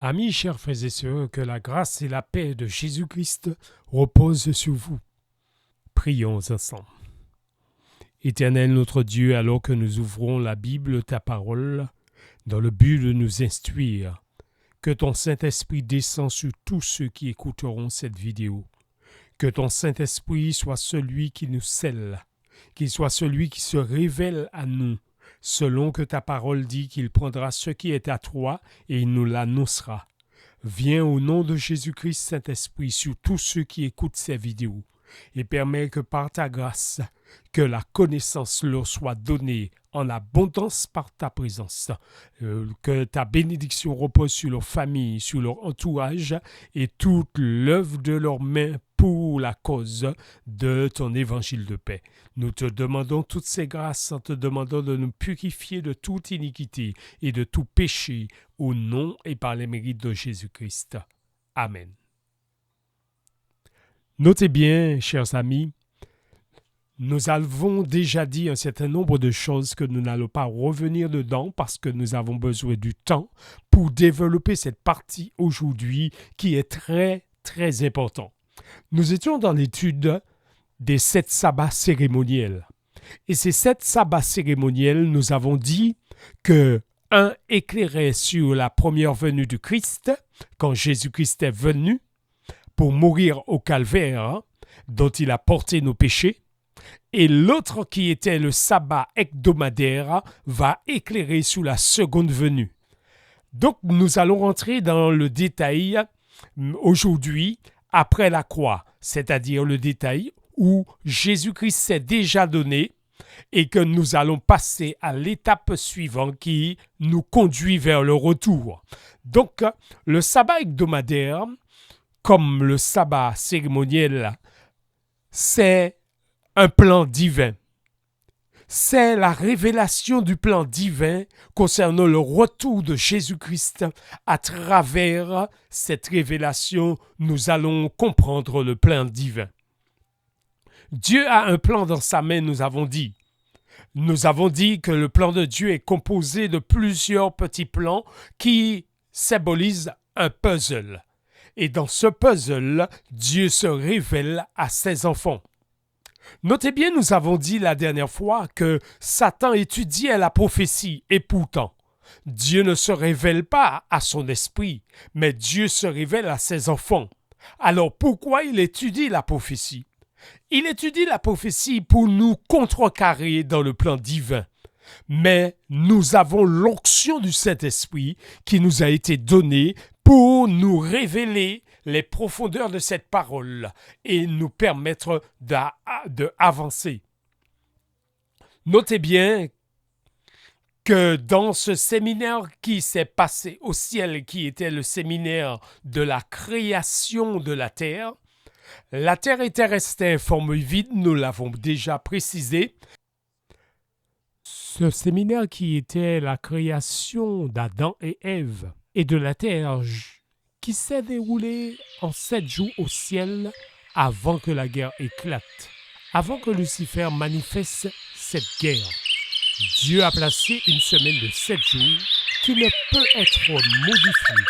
Amis, chers frères et sœurs, que la grâce et la paix de Jésus-Christ reposent sur vous. Prions ensemble. Éternel notre Dieu, alors que nous ouvrons la Bible, ta parole, dans le but de nous instruire, que ton Saint-Esprit descend sur tous ceux qui écouteront cette vidéo. Que ton Saint-Esprit soit celui qui nous scelle, qu'il soit celui qui se révèle à nous, selon que ta parole dit qu'il prendra ce qui est à toi et il nous l'annoncera. Viens au nom de Jésus-Christ Saint-Esprit sur tous ceux qui écoutent ces vidéos et permets que par ta grâce, que la connaissance leur soit donnée en abondance par ta présence, que ta bénédiction repose sur leur famille, sur leur entourage et toute l'œuvre de leurs mains pour la cause de ton évangile de paix. Nous te demandons toutes ces grâces en te demandant de nous purifier de toute iniquité et de tout péché au nom et par les mérites de Jésus-Christ. Amen. Notez bien, chers amis, nous avons déjà dit un certain nombre de choses que nous n'allons pas revenir dedans parce que nous avons besoin du temps pour développer cette partie aujourd'hui qui est très, très importante. Nous étions dans l'étude des 7 sabbats cérémoniels. Et ces 7 sabbats cérémoniels, nous avons dit que un éclairait sur la première venue du Christ, quand Jésus-Christ est venu pour mourir au calvaire, dont il a porté nos péchés, et l'autre qui était le sabbat hebdomadaire va éclairer sur la seconde venue. Donc nous allons rentrer dans le détail aujourd'hui après la croix, c'est-à-dire le détail où Jésus-Christ s'est déjà donné et que nous allons passer à l'étape suivante qui nous conduit vers le retour. Donc le sabbat hebdomadaire, comme le sabbat cérémoniel, c'est un plan divin. C'est la révélation du plan divin concernant le retour de Jésus-Christ. À travers cette révélation, nous allons comprendre le plan divin. Dieu a un plan dans sa main, nous avons dit. Nous avons dit que le plan de Dieu est composé de plusieurs petits plans qui symbolisent un puzzle. Et dans ce puzzle, Dieu se révèle à ses enfants. Notez bien, nous avons dit la dernière fois que Satan étudiait la prophétie et pourtant, Dieu ne se révèle pas à son esprit, mais Dieu se révèle à ses enfants. Alors pourquoi il étudie la prophétie? Il étudie la prophétie pour nous contrecarrer dans le plan divin. Mais nous avons l'onction du Saint-Esprit qui nous a été donnée pour nous révéler les profondeurs de cette parole et nous permettre d'avancer. Notez bien que dans ce séminaire qui s'est passé au ciel, qui était le séminaire de la création de la terre était restée en forme vide, nous l'avons déjà précisé. Ce séminaire qui était la création d'Adam et Ève et de la terre qui s'est déroulé en 7 jours au ciel avant que la guerre éclate, avant que Lucifer manifeste cette guerre. Dieu a placé une semaine de 7 jours qui ne peut être modifiée.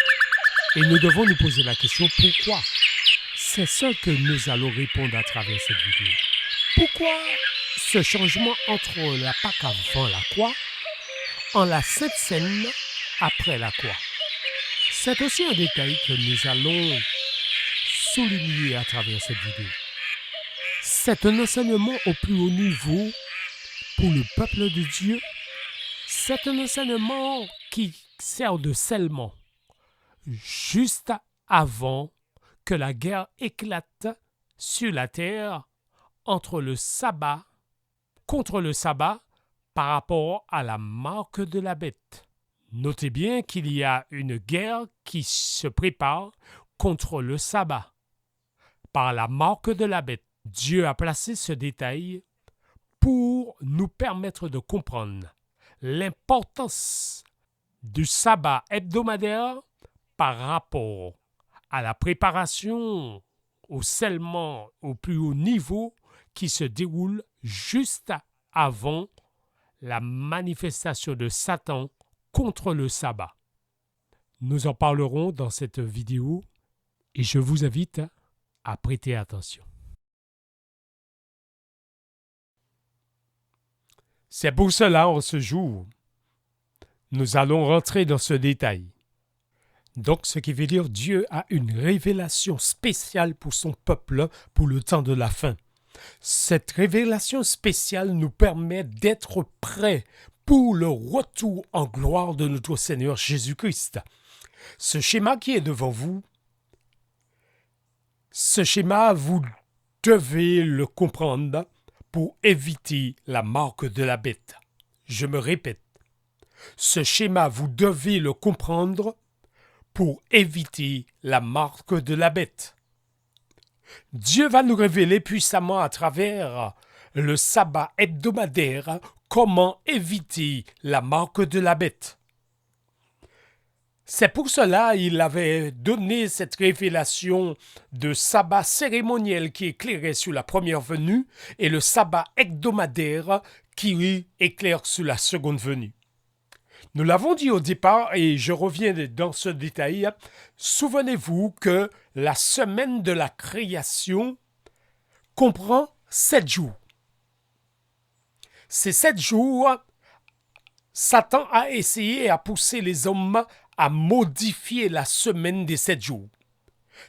Et nous devons nous poser la question pourquoi? C'est ce que nous allons répondre à travers cette vidéo. Pourquoi ce changement entre la Pâque avant la croix en la Sainte Seine après la croix? C'est aussi un détail que nous allons souligner à travers cette vidéo. C'est un enseignement au plus haut niveau pour le peuple de Dieu. C'est un enseignement qui sert de scellement juste avant que la guerre éclate sur la terre contre le sabbat par rapport à la marque de la bête. Notez bien qu'il y a une guerre qui se prépare contre le sabbat par la marque de la bête. Dieu a placé ce détail pour nous permettre de comprendre l'importance du sabbat hebdomadaire par rapport à la préparation au scellement au plus haut niveau qui se déroule juste avant la manifestation de Satan contre le sabbat. Nous en parlerons dans cette vidéo et je vous invite à prêter attention. C'est pour cela, en ce jour, nous allons rentrer dans ce détail. Donc, ce qui veut dire Dieu a une révélation spéciale pour son peuple pour le temps de la fin. Cette révélation spéciale nous permet d'être prêts pour le retour en gloire de notre Seigneur Jésus-Christ. Ce schéma qui est devant vous, ce schéma, vous devez le comprendre pour éviter la marque de la bête. Je me répète, ce schéma, vous devez le comprendre pour éviter la marque de la bête. Dieu va nous révéler puissamment à travers le sabbat hebdomadaire comment éviter la marque de la bête. C'est pour cela qu'il avait donné cette révélation de sabbat cérémoniel qui éclairait sur la première venue et le sabbat hebdomadaire qui éclaire sur la seconde venue. Nous l'avons dit au départ et je reviens dans ce détail. Souvenez-vous que la semaine de la création comprend 7 jours. Ces 7 jours, Satan a essayé à pousser les hommes à modifier la semaine des 7 jours.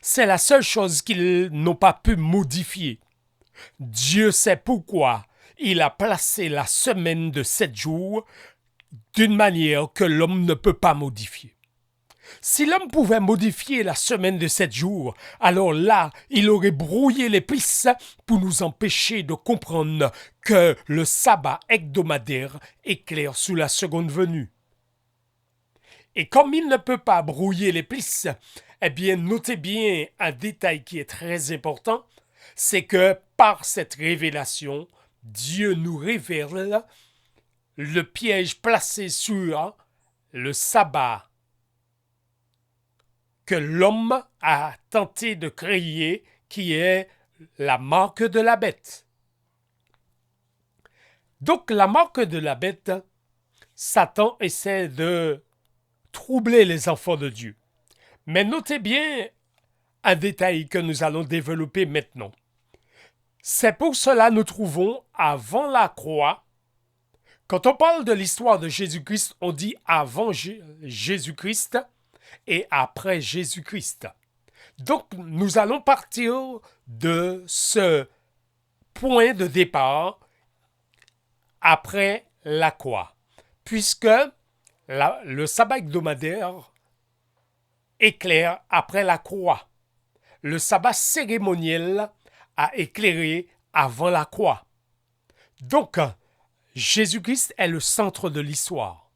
C'est la seule chose qu'ils n'ont pas pu modifier. Dieu sait pourquoi il a placé la semaine de 7 jours d'une manière que l'homme ne peut pas modifier. Si l'homme pouvait modifier la semaine de 7 jours, alors là, il aurait brouillé les pistes pour nous empêcher de comprendre que le sabbat hebdomadaire éclaire sous la seconde venue. Et comme il ne peut pas brouiller les pistes, eh bien, notez bien un détail qui est très important, c'est que par cette révélation, Dieu nous révèle le piège placé sur le sabbat que l'homme a tenté de créer, qui est la marque de la bête. Donc la marque de la bête, Satan essaie de troubler les enfants de Dieu. Mais notez bien un détail que nous allons développer maintenant. C'est pour cela que nous trouvons avant la croix. Quand on parle de l'histoire de Jésus-Christ, on dit avant Jésus-Christ et après Jésus-Christ. Donc, nous allons partir de ce point de départ après la croix, puisque le sabbat hebdomadaire éclaire après la croix. Le sabbat cérémoniel a éclairé avant la croix. Donc, Jésus-Christ est le centre de l'histoire.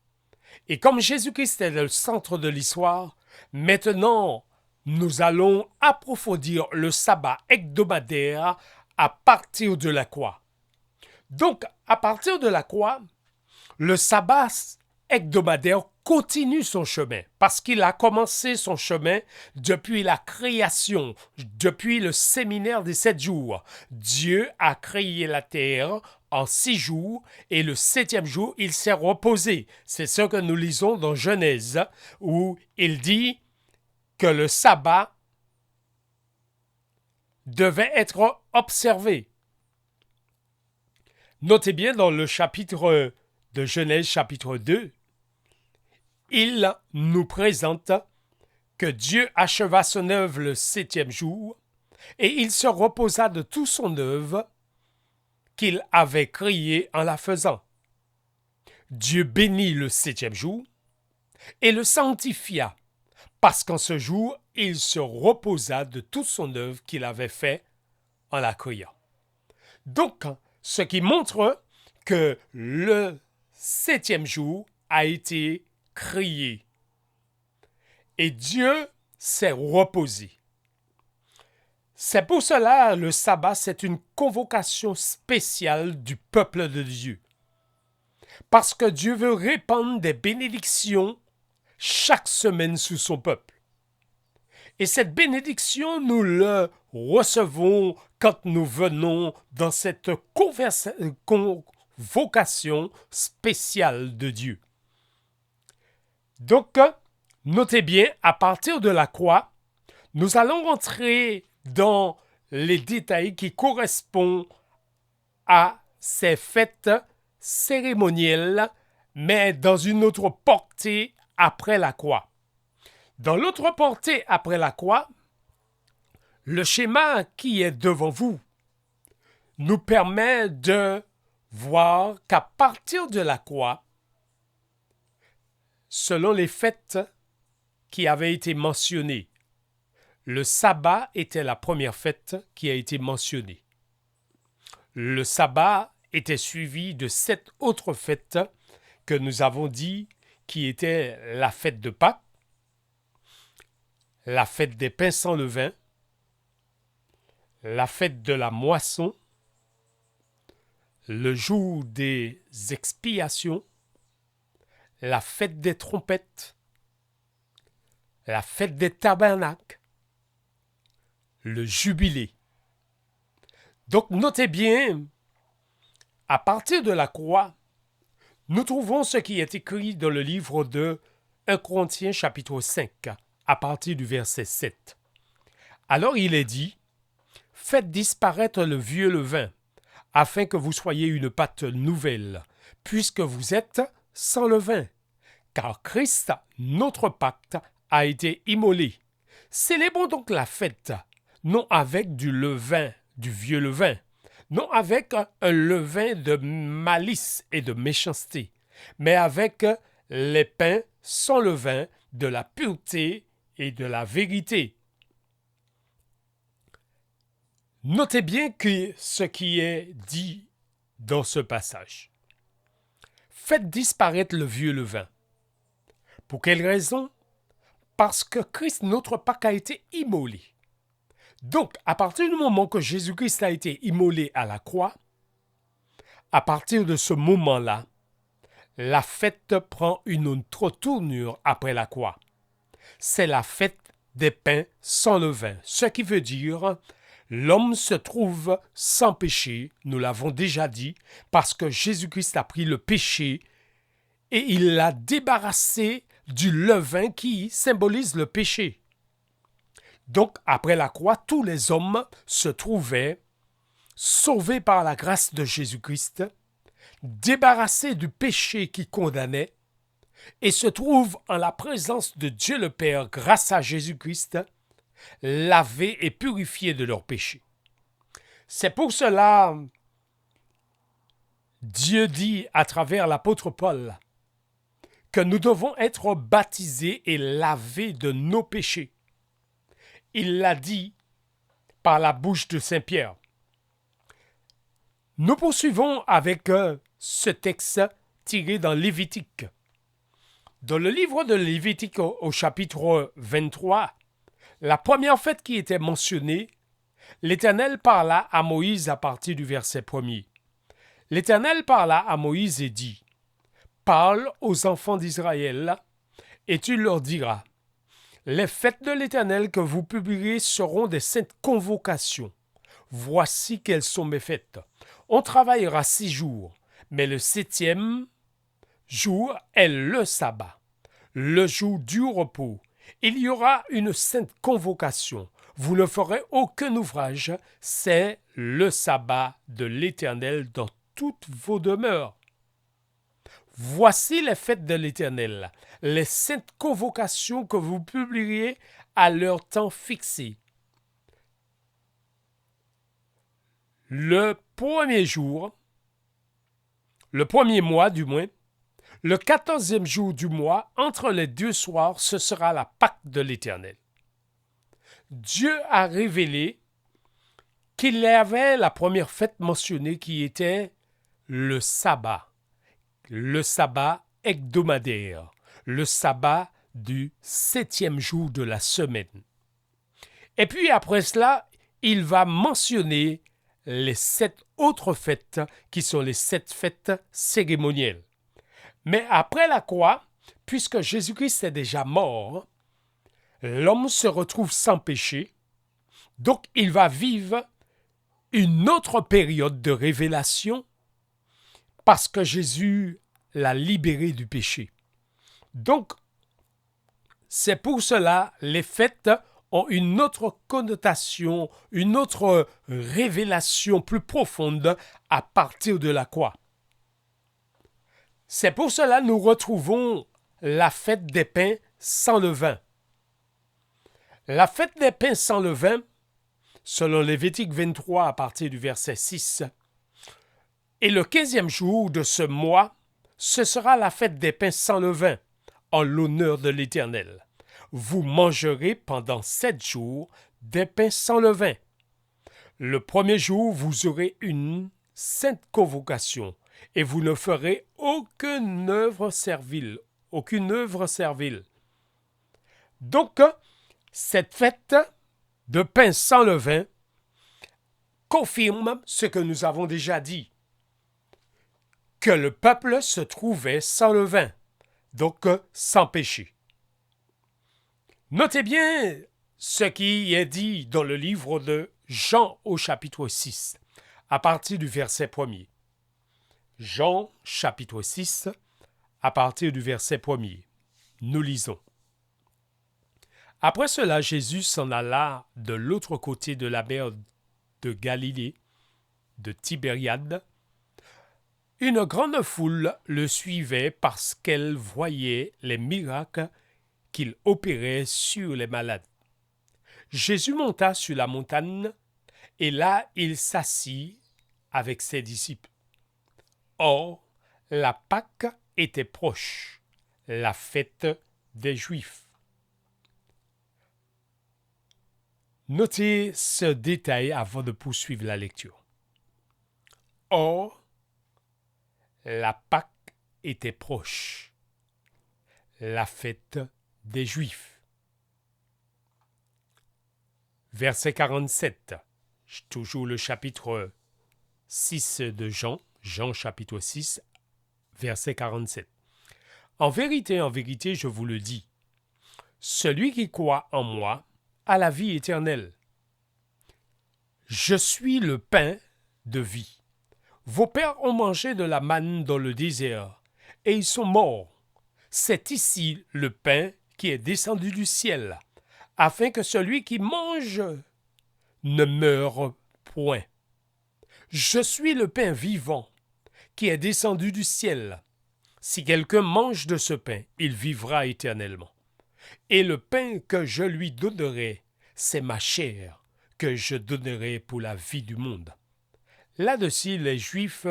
Et comme Jésus-Christ est le centre de l'histoire, maintenant, nous allons approfondir le sabbat hebdomadaire à partir de la croix. Donc, à partir de la croix, le sabbat hebdomadaire continue son chemin parce qu'il a commencé son chemin depuis la création, depuis le séminaire des 7 jours. Dieu a créé la terre en 6 jours et le 7e jour, il s'est reposé. C'est ce que nous lisons dans Genèse où il dit que le sabbat devait être observé. Notez bien dans le chapitre de Genèse, chapitre 2, il nous présente que Dieu acheva son œuvre le 7e jour et il se reposa de tout son œuvre qu'il avait créée en la faisant. Dieu bénit le 7e jour et le sanctifia parce qu'en ce jour, il se reposa de toute son œuvre qu'il avait fait en la créant. Donc, ce qui montre que le 7e jour a été créé. Et Dieu s'est reposé. C'est pour cela le sabbat, c'est une convocation spéciale du peuple de Dieu. Parce que Dieu veut répandre des bénédictions chaque semaine sur son peuple. Et cette bénédiction, nous le recevons quand nous venons dans cette convocation spéciale de Dieu. Donc, Notez bien, à partir de la croix, nous allons rentrer dans les détails qui correspondent à ces fêtes cérémonielles, mais dans une autre portée après la croix. Dans l'autre portée après la croix, le schéma qui est devant vous nous permet de voir qu'à partir de la croix, selon les fêtes qui avaient été mentionnées, le sabbat était la première fête qui a été mentionnée. Le sabbat était suivi de 7 autres fêtes que nous avons dit qui étaient la fête de Pâques, la fête des pains sans levain, la fête de la moisson, le jour des expiations, la fête des trompettes, la fête des tabernacles, le jubilé. Donc notez bien, à partir de la croix, nous trouvons ce qui est écrit dans le livre de 1 Corinthiens chapitre 5, à partir du verset 7. Alors il est dit, « Faites disparaître le vieux levain, afin que vous soyez une pâte nouvelle, puisque vous êtes sans levain. Car Christ, notre pacte, a été immolé. Célébrons donc la fête, non avec du levain, du vieux levain, non avec un levain de malice et de méchanceté, mais avec les pains sans levain de la pureté et de la vérité. » Notez bien que ce qui est dit dans ce passage. Faites disparaître le vieux levain. Pour quelle raison? Parce que Christ, notre Pâque, a été immolé. Donc, à partir du moment que Jésus-Christ a été immolé à la croix, à partir de ce moment-là, la fête prend une autre tournure après la croix. C'est la fête des pains sans levain, ce qui veut dire l'homme se trouve sans péché, nous l'avons déjà dit, parce que Jésus-Christ a pris le péché et il l'a débarrassé du levain qui symbolise le péché. Donc, après la croix, tous les hommes se trouvaient sauvés par la grâce de Jésus-Christ, débarrassés du péché qui condamnait, et se trouvent en la présence de Dieu le Père grâce à Jésus-Christ, lavés et purifiés de leurs péchés. C'est pour cela, Dieu dit à travers l'apôtre Paul que nous devons être baptisés et lavés de nos péchés. Il l'a dit par la bouche de Saint Pierre. Nous poursuivons avec ce texte tiré dans Lévitique. Dans le livre de Lévitique au chapitre 23, la première fête qui était mentionnée, l'Éternel parla à Moïse à partir du verset 1er. L'Éternel parla à Moïse et dit, « Parle aux enfants d'Israël, et tu leur diras, les fêtes de l'Éternel que vous publierez seront des saintes convocations. Voici quelles sont mes fêtes. On travaillera 6 jours, mais le 7e jour est le sabbat, le jour du repos. Il y aura une sainte convocation. Vous ne ferez aucun ouvrage, c'est le sabbat de l'Éternel dans toutes vos demeures. Voici les fêtes de l'Éternel, les saintes convocations que vous publieriez à leur temps fixé. Le premier jour, le premier mois du moins, le 14e jour du mois, entre les 2 soirs, ce sera la Pâque de l'Éternel. Dieu a révélé qu'il y avait la première fête mentionnée qui était le sabbat hebdomadaire, le sabbat du 7e jour de la semaine. Et puis après cela, il va mentionner les 7 autres fêtes qui sont les 7 fêtes cérémonielles. Mais après la croix, puisque Jésus-Christ est déjà mort, l'homme se retrouve sans péché, donc il va vivre une autre période de révélation parce que Jésus l'a libéré du péché. Donc, C'est pour cela les fêtes ont une autre connotation, une autre révélation plus profonde à partir de la croix. C'est pour cela que nous retrouvons la fête des pains sans levain. La fête des pains sans levain, selon Lévitique 23 à partir du verset 6, et le 15e jour de ce mois, ce sera la fête des pains sans levain, en l'honneur de l'Éternel. Vous mangerez pendant 7 jours des pains sans levain. Le premier jour, vous aurez une sainte convocation, et vous ne ferez aucune œuvre servile. Donc, cette fête de pain sans levain confirme ce que nous avons déjà dit, que le peuple se trouvait sans levain, donc sans péché. Notez bien ce qui est dit dans le livre de Jean au chapitre 6, à partir du verset 1er. Jean chapitre 6, à partir du verset 1er. Nous lisons. Après cela, Jésus s'en alla de l'autre côté de la mer de Galilée, de Tibériade. Une grande foule le suivait parce qu'elle voyait les miracles qu'il opérait sur les malades. Jésus monta sur la montagne et là il s'assit avec ses disciples. Or, la Pâque était proche, la fête des Juifs. Notez ce détail avant de poursuivre la lecture. Or, la Pâque était proche, la fête des Juifs. Verset 47, toujours le chapitre 6 de Jean, Jean chapitre 6, verset 47. En vérité, je vous le dis, celui qui croit en moi a la vie éternelle. Je suis le pain de vie. Vos pères ont mangé de la manne dans le désert, et ils sont morts. C'est ici le pain qui est descendu du ciel, afin que celui qui mange ne meure point. Je suis le pain vivant qui est descendu du ciel. Si quelqu'un mange de ce pain, il vivra éternellement. Et le pain que je lui donnerai, c'est ma chair que je donnerai pour la vie du monde. Là-dessus, les Juifs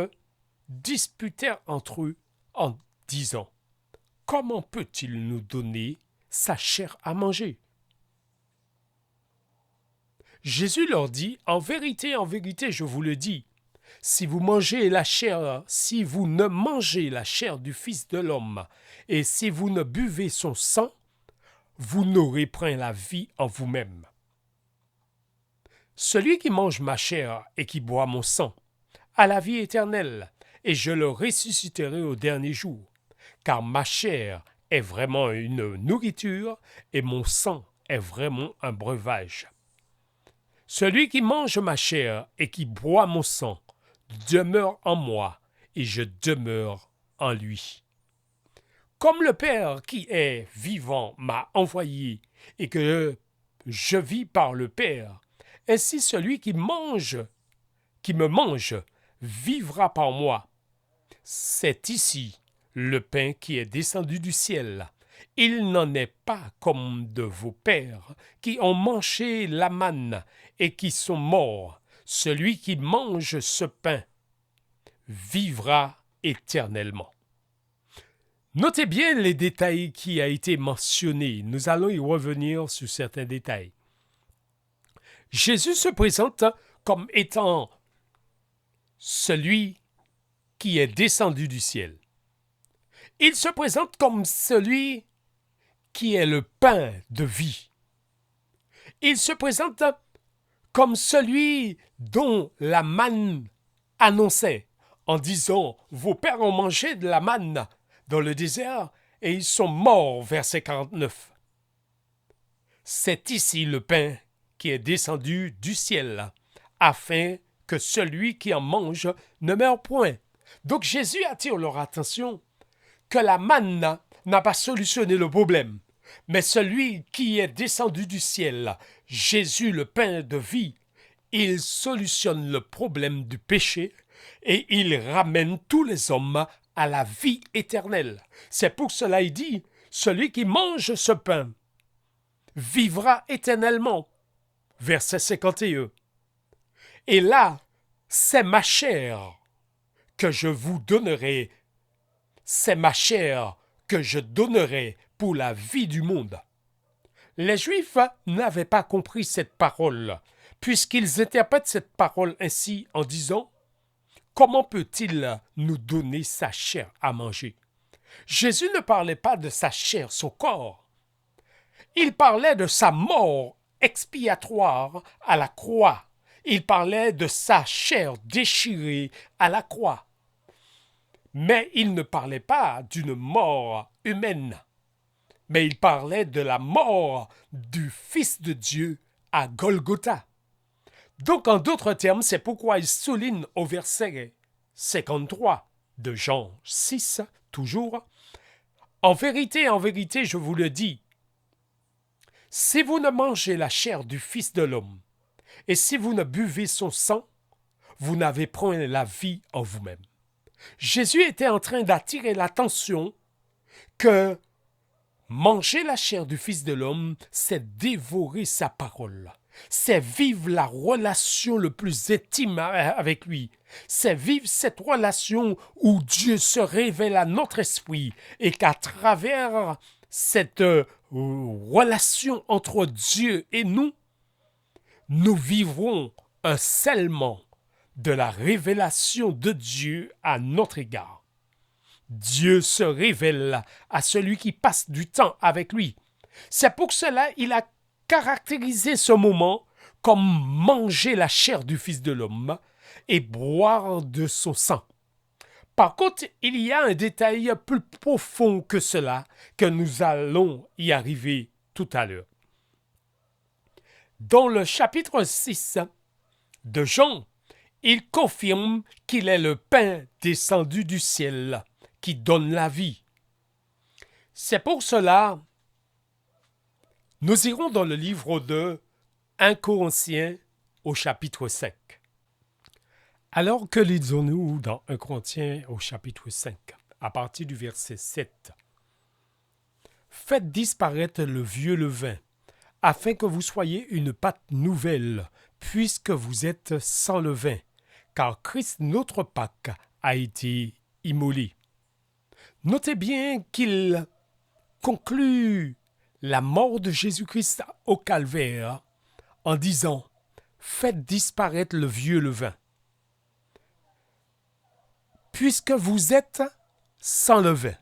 disputèrent entre eux en disant « Comment peut-il nous donner sa chair à manger ?» Jésus leur dit « En vérité, je vous le dis, si vous ne mangez la chair du Fils de l'homme, et si vous ne buvez son sang, vous n'aurez point la vie en vous-même. Celui qui mange ma chair et qui boit mon sang a la vie éternelle, et je le ressusciterai au dernier jour, car ma chair est vraiment une nourriture et mon sang est vraiment un breuvage. Celui qui mange ma chair et qui boit mon sang demeure en moi et je demeure en lui. Comme le Père qui est vivant m'a envoyé et que je vis par le Père, ainsi celui qui me mange, vivra par moi. C'est ici le pain qui est descendu du ciel. Il n'en est pas comme de vos pères qui ont mangé la manne et qui sont morts. Celui qui mange ce pain vivra éternellement. Notez bien les détails qui a été mentionnés. Nous allons y revenir sur certains détails. Jésus se présente comme étant celui qui est descendu du ciel. Il se présente comme celui qui est le pain de vie. Il se présente comme celui dont la manne annonçait en disant « Vos pères ont mangé de la manne dans le désert et ils sont morts » verset 49. C'est ici le pain qui est descendu du ciel, afin que celui qui en mange ne meure point. Donc Jésus attire leur attention que la manne n'a pas solutionné le problème. Mais celui qui est descendu du ciel, Jésus le pain de vie, il solutionne le problème du péché et il ramène tous les hommes à la vie éternelle. C'est pour cela qu'il dit, celui qui mange ce pain vivra éternellement. Verset 51. Et là, c'est ma chair que je vous donnerai. C'est ma chair que je donnerai pour la vie du monde. Les Juifs n'avaient pas compris cette parole, puisqu'ils interprètent cette parole ainsi en disant « Comment peut-il nous donner sa chair à manger ?» Jésus ne parlait pas de sa chair, son corps. Il parlait de sa mort expiatoire à la croix. Il parlait de sa chair déchirée à la croix. Mais il ne parlait pas d'une mort humaine. Mais il parlait de la mort du Fils de Dieu à Golgotha. Donc, en d'autres termes, c'est pourquoi il souligne au verset 53 de Jean 6, toujours, « En vérité, je vous le dis, si vous ne mangez la chair du Fils de l'homme, et si vous ne buvez son sang, vous n'avez point la vie en vous-même. » Jésus était en train d'attirer l'attention que manger la chair du Fils de l'homme, c'est dévorer sa parole. C'est vivre la relation le plus intime avec lui. C'est vivre cette relation où Dieu se révèle à notre esprit et qu'à travers cette relation entre Dieu et nous, nous vivrons un scellement de la révélation de Dieu à notre égard. Dieu se révèle à celui qui passe du temps avec lui. C'est pour cela qu'il a caractérisé ce moment comme manger la chair du Fils de l'homme et boire de son sang. Par contre, il y a un détail plus profond que cela que nous allons y arriver tout à l'heure. Dans le chapitre 6 de Jean, il confirme qu'il est le pain descendu du ciel qui donne la vie. C'est pour cela, nous irons dans le livre de 1 Corinthiens au chapitre 5. Alors que lisons-nous dans 1 Corinthiens au chapitre 5, à partir du verset 7. Faites disparaître le vieux levain, afin que vous soyez une pâte nouvelle, puisque vous êtes sans levain, car Christ notre Pâque a été immolé. Notez bien qu'il conclut la mort de Jésus-Christ au calvaire en disant « Faites disparaître le vieux levain. » Puisque vous êtes sans levain,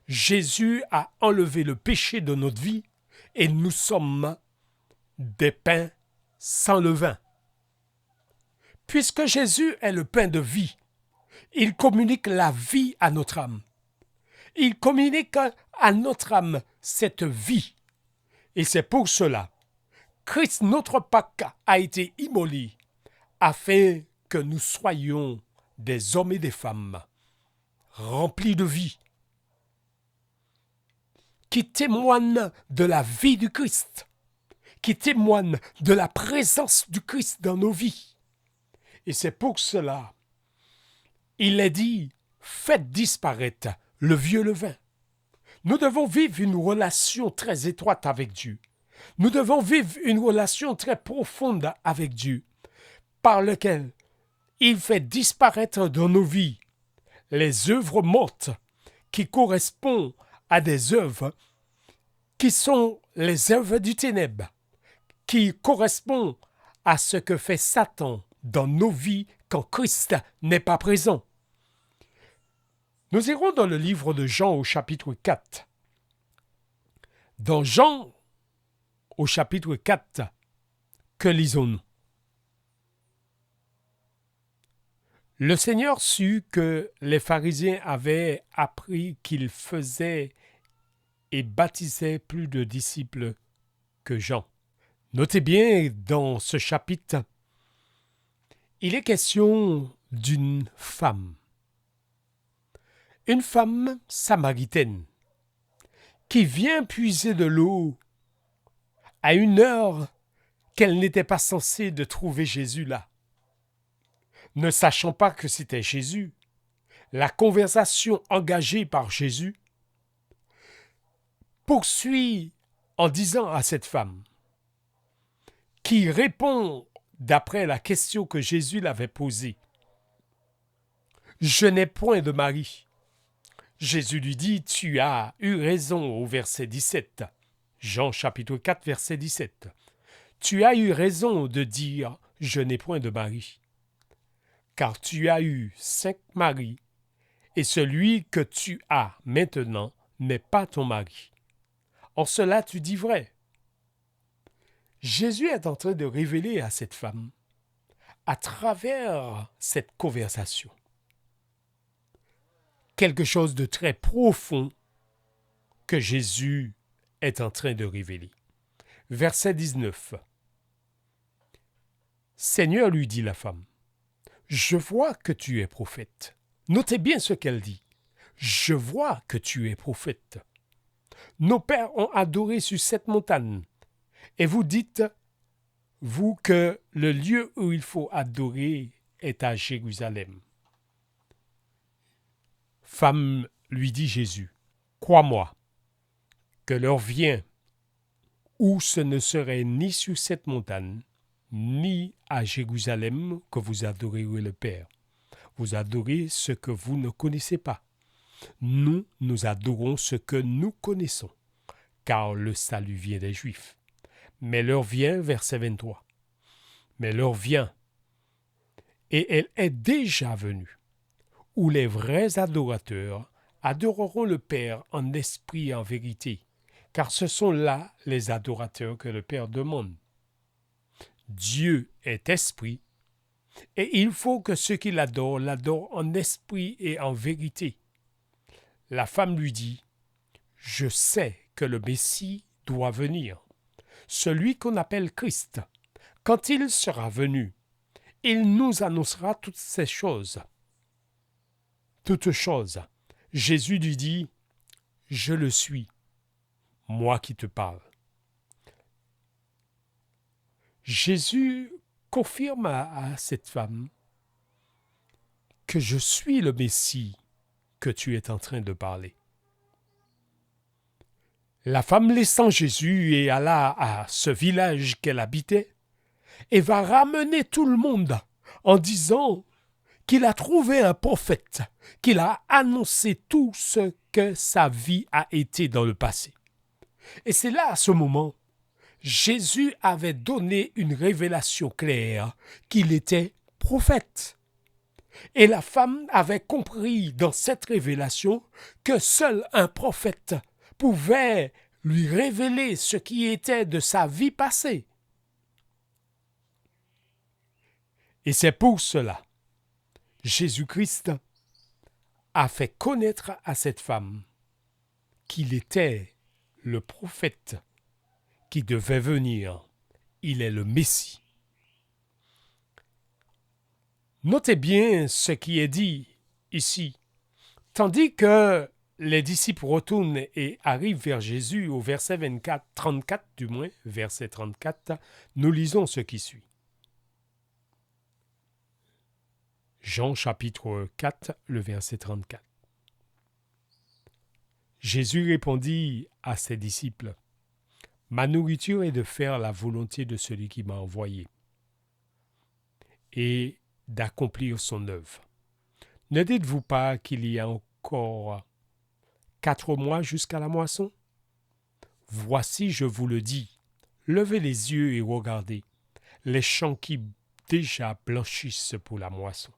Jésus a enlevé le péché de notre vie et nous sommes des pains sans levain. Puisque Jésus est le pain de vie, il communique la vie à notre âme. Il communique à notre âme cette vie. Et c'est pour cela, Christ notre Pâque a été immolé afin que nous soyons des hommes et des femmes remplis de vie, qui témoignent de la vie du Christ, qui témoignent de la présence du Christ dans nos vies. Et c'est pour cela, il est dit, faites disparaître le vieux levain. Nous devons vivre une relation très étroite avec Dieu. Nous devons vivre une relation très profonde avec Dieu, par laquelle il fait disparaître dans nos vies les œuvres mortes qui correspondent à des œuvres qui sont les œuvres du ténèbre, qui correspondent à ce que fait Satan dans nos vies quand Christ n'est pas présent. Nous irons dans le livre de Jean au chapitre 4. Dans Jean au chapitre 4, que lisons-nous? Le Seigneur sut que les pharisiens avaient appris qu'il faisait et baptisait plus de disciples que Jean. Notez bien, dans ce chapitre, il est question d'une femme. Une femme samaritaine qui vient puiser de l'eau à une heure qu'elle n'était pas censée de trouver Jésus là. Ne sachant pas que c'était Jésus, la conversation engagée par Jésus poursuit en disant à cette femme, qui répond d'après la question que Jésus l'avait posée, « Je n'ai point de mari. » Jésus lui dit, « Tu as eu raison » au verset 17. Jean chapitre 4, verset 17. « Tu as eu raison de dire, je n'ai point de mari. Car tu as eu 5 maris, et celui que tu as maintenant n'est pas ton mari. En cela tu dis vrai. » Jésus est en train de révéler à cette femme, à travers cette conversation, quelque chose de très profond que Jésus est en train de révéler. Verset 19. « Seigneur, lui dit la femme, je vois que tu es prophète. » Notez bien ce qu'elle dit. « Je vois que tu es prophète. Nos pères ont adoré sur cette montagne. Et vous dites, vous, que le lieu où il faut adorer est à Jérusalem. » Femme, lui dit Jésus, crois-moi, que l'heure vient où ce ne serait ni sur cette montagne, ni à Jérusalem que vous adorerez le Père. Vous adorez ce que vous ne connaissez pas. Nous, nous adorons ce que nous connaissons, car le salut vient des Juifs. Mais l'heure vient, verset 23. Mais l'heure vient, et elle est déjà venue, où les vrais adorateurs adoreront le Père en esprit et en vérité, car ce sont là les adorateurs que le Père demande. Dieu est esprit, et il faut que ceux qui l'adorent en esprit et en vérité. La femme lui dit, « Je sais que le Messie doit venir, celui qu'on appelle Christ. Quand il sera venu, il nous annoncera toutes ces choses. » Toutes choses. Jésus lui dit, « Je le suis, moi qui te parle. » Jésus confirme à cette femme que je suis le Messie que tu es en train de parler. La femme laissant Jésus et alla à ce village qu'elle habitait et va ramener tout le monde en disant qu'il a trouvé un prophète, qu'il a annoncé tout ce que sa vie a été dans le passé. Et c'est là, à ce moment, Jésus avait donné une révélation claire qu'il était prophète. Et la femme avait compris dans cette révélation que seul un prophète pouvait lui révéler ce qui était de sa vie passée. Et c'est pour cela Jésus-Christ a fait connaître à cette femme qu'il était le prophète qui devait venir. Il est le Messie. Notez bien ce qui est dit ici. Tandis que les disciples retournent et arrivent vers Jésus au verset 34 du moins, verset 34, nous lisons ce qui suit. Jean chapitre 4, le verset 34. Jésus répondit à ses disciples, « Ma nourriture est de faire la volonté de celui qui m'a envoyé et d'accomplir son œuvre. Ne dites-vous pas qu'il y a encore 4 mois jusqu'à la moisson? Voici, je vous le dis, levez les yeux et regardez les champs qui déjà blanchissent pour la moisson. »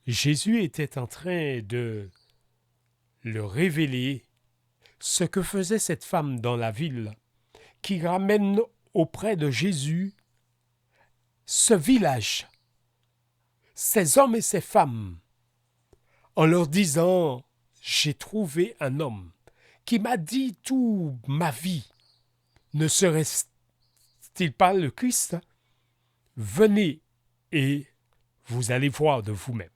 Jésus était en train de leur révéler ce que faisait cette femme dans la ville qui ramène auprès de Jésus ce village, ces hommes et ces femmes, en leur disant « J'ai trouvé un homme qui m'a dit toute ma vie, ne serait-il pas le Christ? Venez et vous allez voir de vous-même. »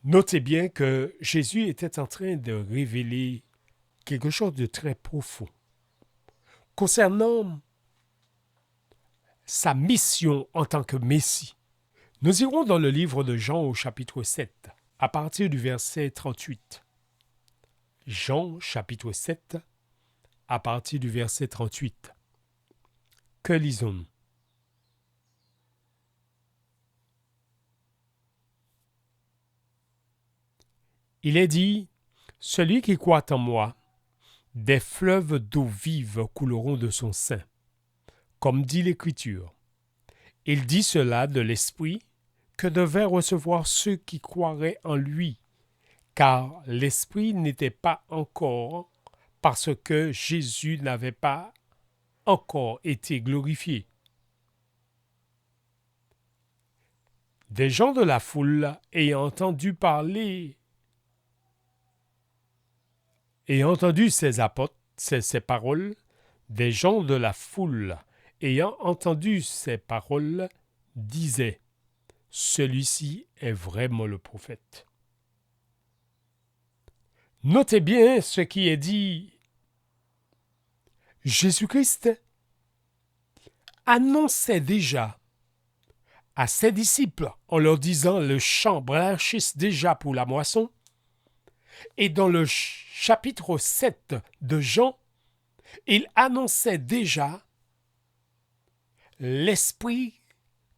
Notez bien que Jésus était en train de révéler quelque chose de très profond concernant sa mission en tant que Messie. Nous irons dans le livre de Jean au chapitre 7, à partir du verset 38. Jean chapitre 7, à partir du verset 38. Que lisons-nous? Il est dit, « Celui qui croit en moi, des fleuves d'eau vive couleront de son sein, comme dit l'Écriture. Il dit cela de l'Esprit que devaient recevoir ceux qui croiraient en lui, car l'Esprit n'était pas encore, parce que Jésus n'avait pas encore été glorifié. » Des gens de la foule ayant entendu ces paroles, des gens de la foule ayant entendu ces paroles disaient, « Celui-ci est vraiment le prophète. » Notez bien ce qui est dit. Jésus-Christ annonçait déjà à ses disciples en leur disant, le champ blanchisse déjà pour la moisson. Et dans le chapitre 7 de Jean, il annonçait déjà l'Esprit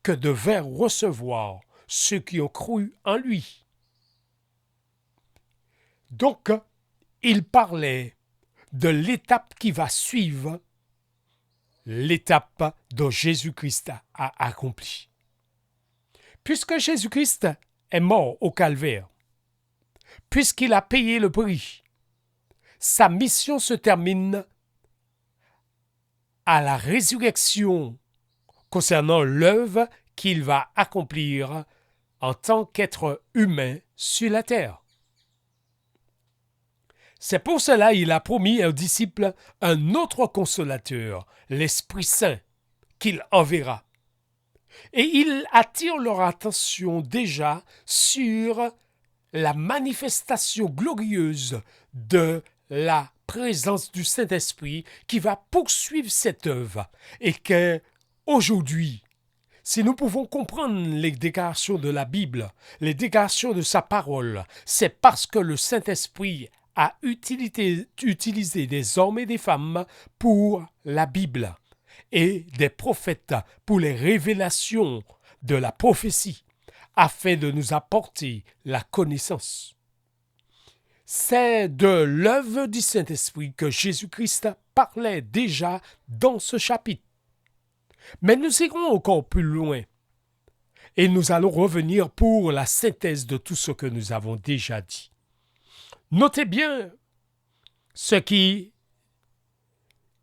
que devaient recevoir ceux qui ont cru en lui. Donc, il parlait de l'étape qui va suivre l'étape dont Jésus-Christ a accompli. Puisque Jésus-Christ est mort au calvaire, puisqu'il a payé le prix, sa mission se termine à la résurrection concernant l'œuvre qu'il va accomplir en tant qu'être humain sur la terre. C'est pour cela qu'il a promis aux disciples un autre consolateur, l'Esprit Saint, qu'il enverra. Et il attire leur attention déjà sur la manifestation glorieuse de la présence du Saint-Esprit qui va poursuivre cette œuvre. Et que, aujourd'hui, si nous pouvons comprendre les déclarations de la Bible, les déclarations de sa parole, c'est parce que le Saint-Esprit a utilisé des hommes et des femmes pour la Bible et des prophètes pour les révélations de la prophétie afin de nous apporter la connaissance. C'est de l'œuvre du Saint-Esprit que Jésus-Christ parlait déjà dans ce chapitre. Mais nous irons encore plus loin et nous allons revenir pour la synthèse de tout ce que nous avons déjà dit. Notez bien ce qui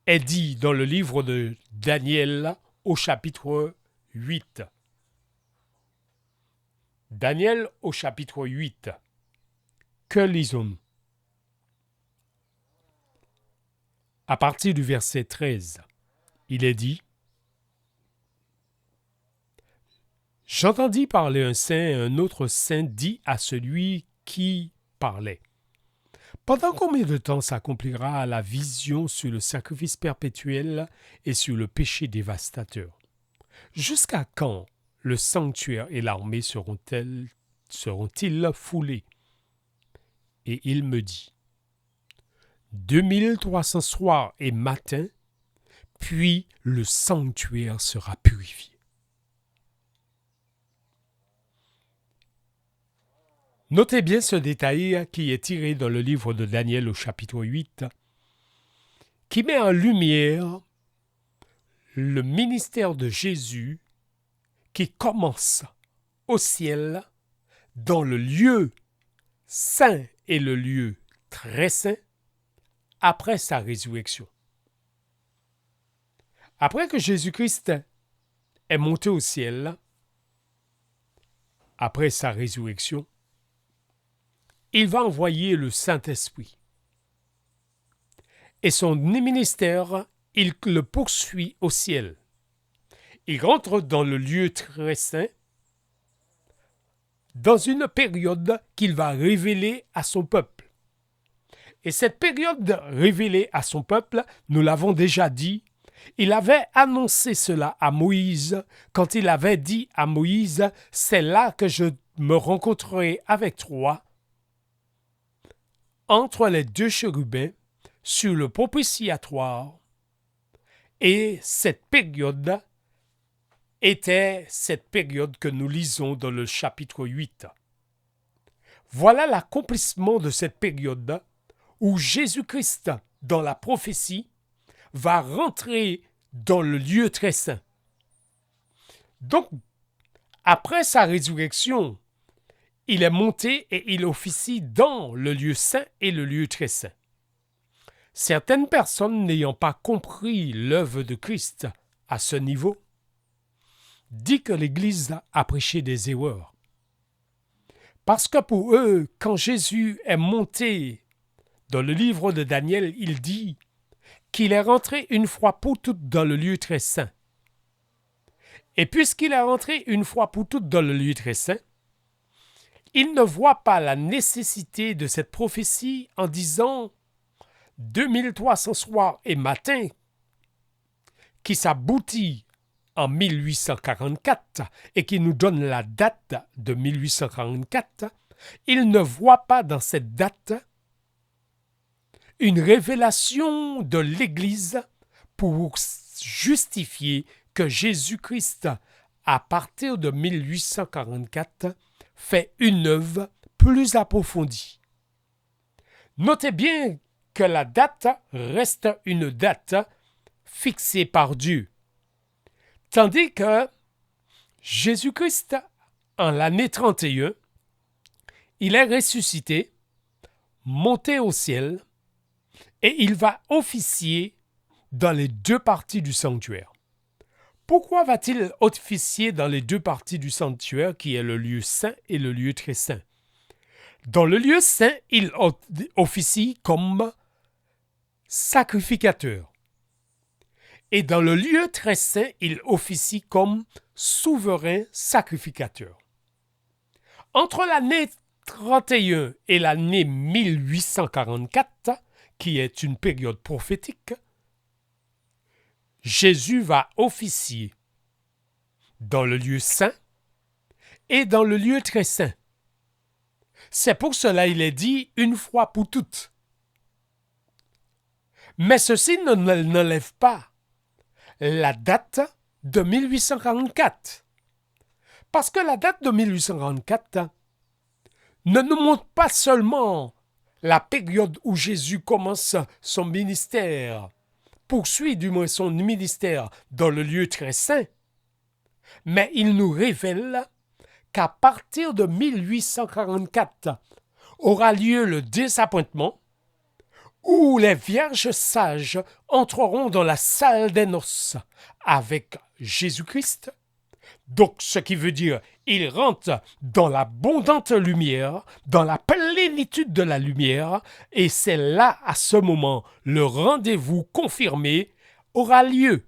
est dit dans le livre de Daniel au chapitre 8. Daniel au chapitre 8. Que lisons-nous? À partir du verset 13, il est dit, « J'entendis parler un saint et un autre saint dit à celui qui parlait. Pendant combien de temps s'accomplira la vision sur le sacrifice perpétuel et sur le péché dévastateur? Jusqu'à quand le sanctuaire et l'armée seront-ils foulés? » Et il me dit, 2300 soirs et matins, puis le sanctuaire sera purifié. Notez bien ce détail qui est tiré dans le livre de Daniel au chapitre 8, qui met en lumière le ministère de Jésus qui commence au ciel dans le lieu saint et le lieu très saint après sa résurrection. Après que Jésus-Christ est monté au ciel, après sa résurrection, il va envoyer le Saint-Esprit. Et son ministère, il le poursuit au ciel. Il rentre dans le lieu très saint dans une période qu'il va révéler à son peuple. Et cette période révélée à son peuple, nous l'avons déjà dit, il avait annoncé cela à Moïse quand il avait dit à Moïse « C'est là que je me rencontrerai avec toi entre les deux chérubins sur le propitiatoire. » Et cette période était cette période que nous lisons dans le chapitre 8. Voilà l'accomplissement de cette période où Jésus-Christ, dans la prophétie, va rentrer dans le lieu très saint. Donc, après sa résurrection, il est monté et il officie dans le lieu saint et le lieu très saint. Certaines personnes n'ayant pas compris l'œuvre de Christ à ce niveau, disent que l'Église a prêché des erreurs. Parce que pour eux, quand Jésus est monté dans le livre de Daniel, il dit qu'il est rentré une fois pour toutes dans le lieu très saint. Et puisqu'il est rentré une fois pour toutes dans le lieu très saint, il ne voit pas la nécessité de cette prophétie en disant 2300 soirs et matins qui s'aboutit en 1844 et qui nous donne la date de 1844, il ne voit pas dans cette date une révélation de l'Église pour justifier que Jésus-Christ, à partir de 1844, fait une œuvre plus approfondie. Notez bien que la date reste une date fixée par Dieu, tandis que Jésus-Christ, en l'année 31, il est ressuscité, monté au ciel, et il va officier dans les deux parties du sanctuaire. Pourquoi va-t-il officier dans les deux parties du sanctuaire qui est le lieu saint et le lieu très saint? Dans le lieu saint, il officie comme sacrificateur. Et dans le lieu très saint, il officie comme souverain sacrificateur. Entre l'année 31 et l'année 1844, qui est une période prophétique, Jésus va officier dans le lieu saint et dans le lieu très saint. C'est pour cela qu'il est dit une fois pour toutes. Mais ceci n'enlève pas la date de 1844. Parce que la date de 1844 ne nous montre pas seulement la période où Jésus commence son ministère, poursuit du moins son ministère dans le lieu très saint, mais il nous révèle qu'à partir de 1844 aura lieu le désappointement où les vierges sages entreront dans la salle des noces avec Jésus-Christ. Donc, ce qui veut dire, ils rentrent dans l'abondante lumière, dans la plénitude de la lumière, et c'est là, à ce moment, le rendez-vous confirmé aura lieu.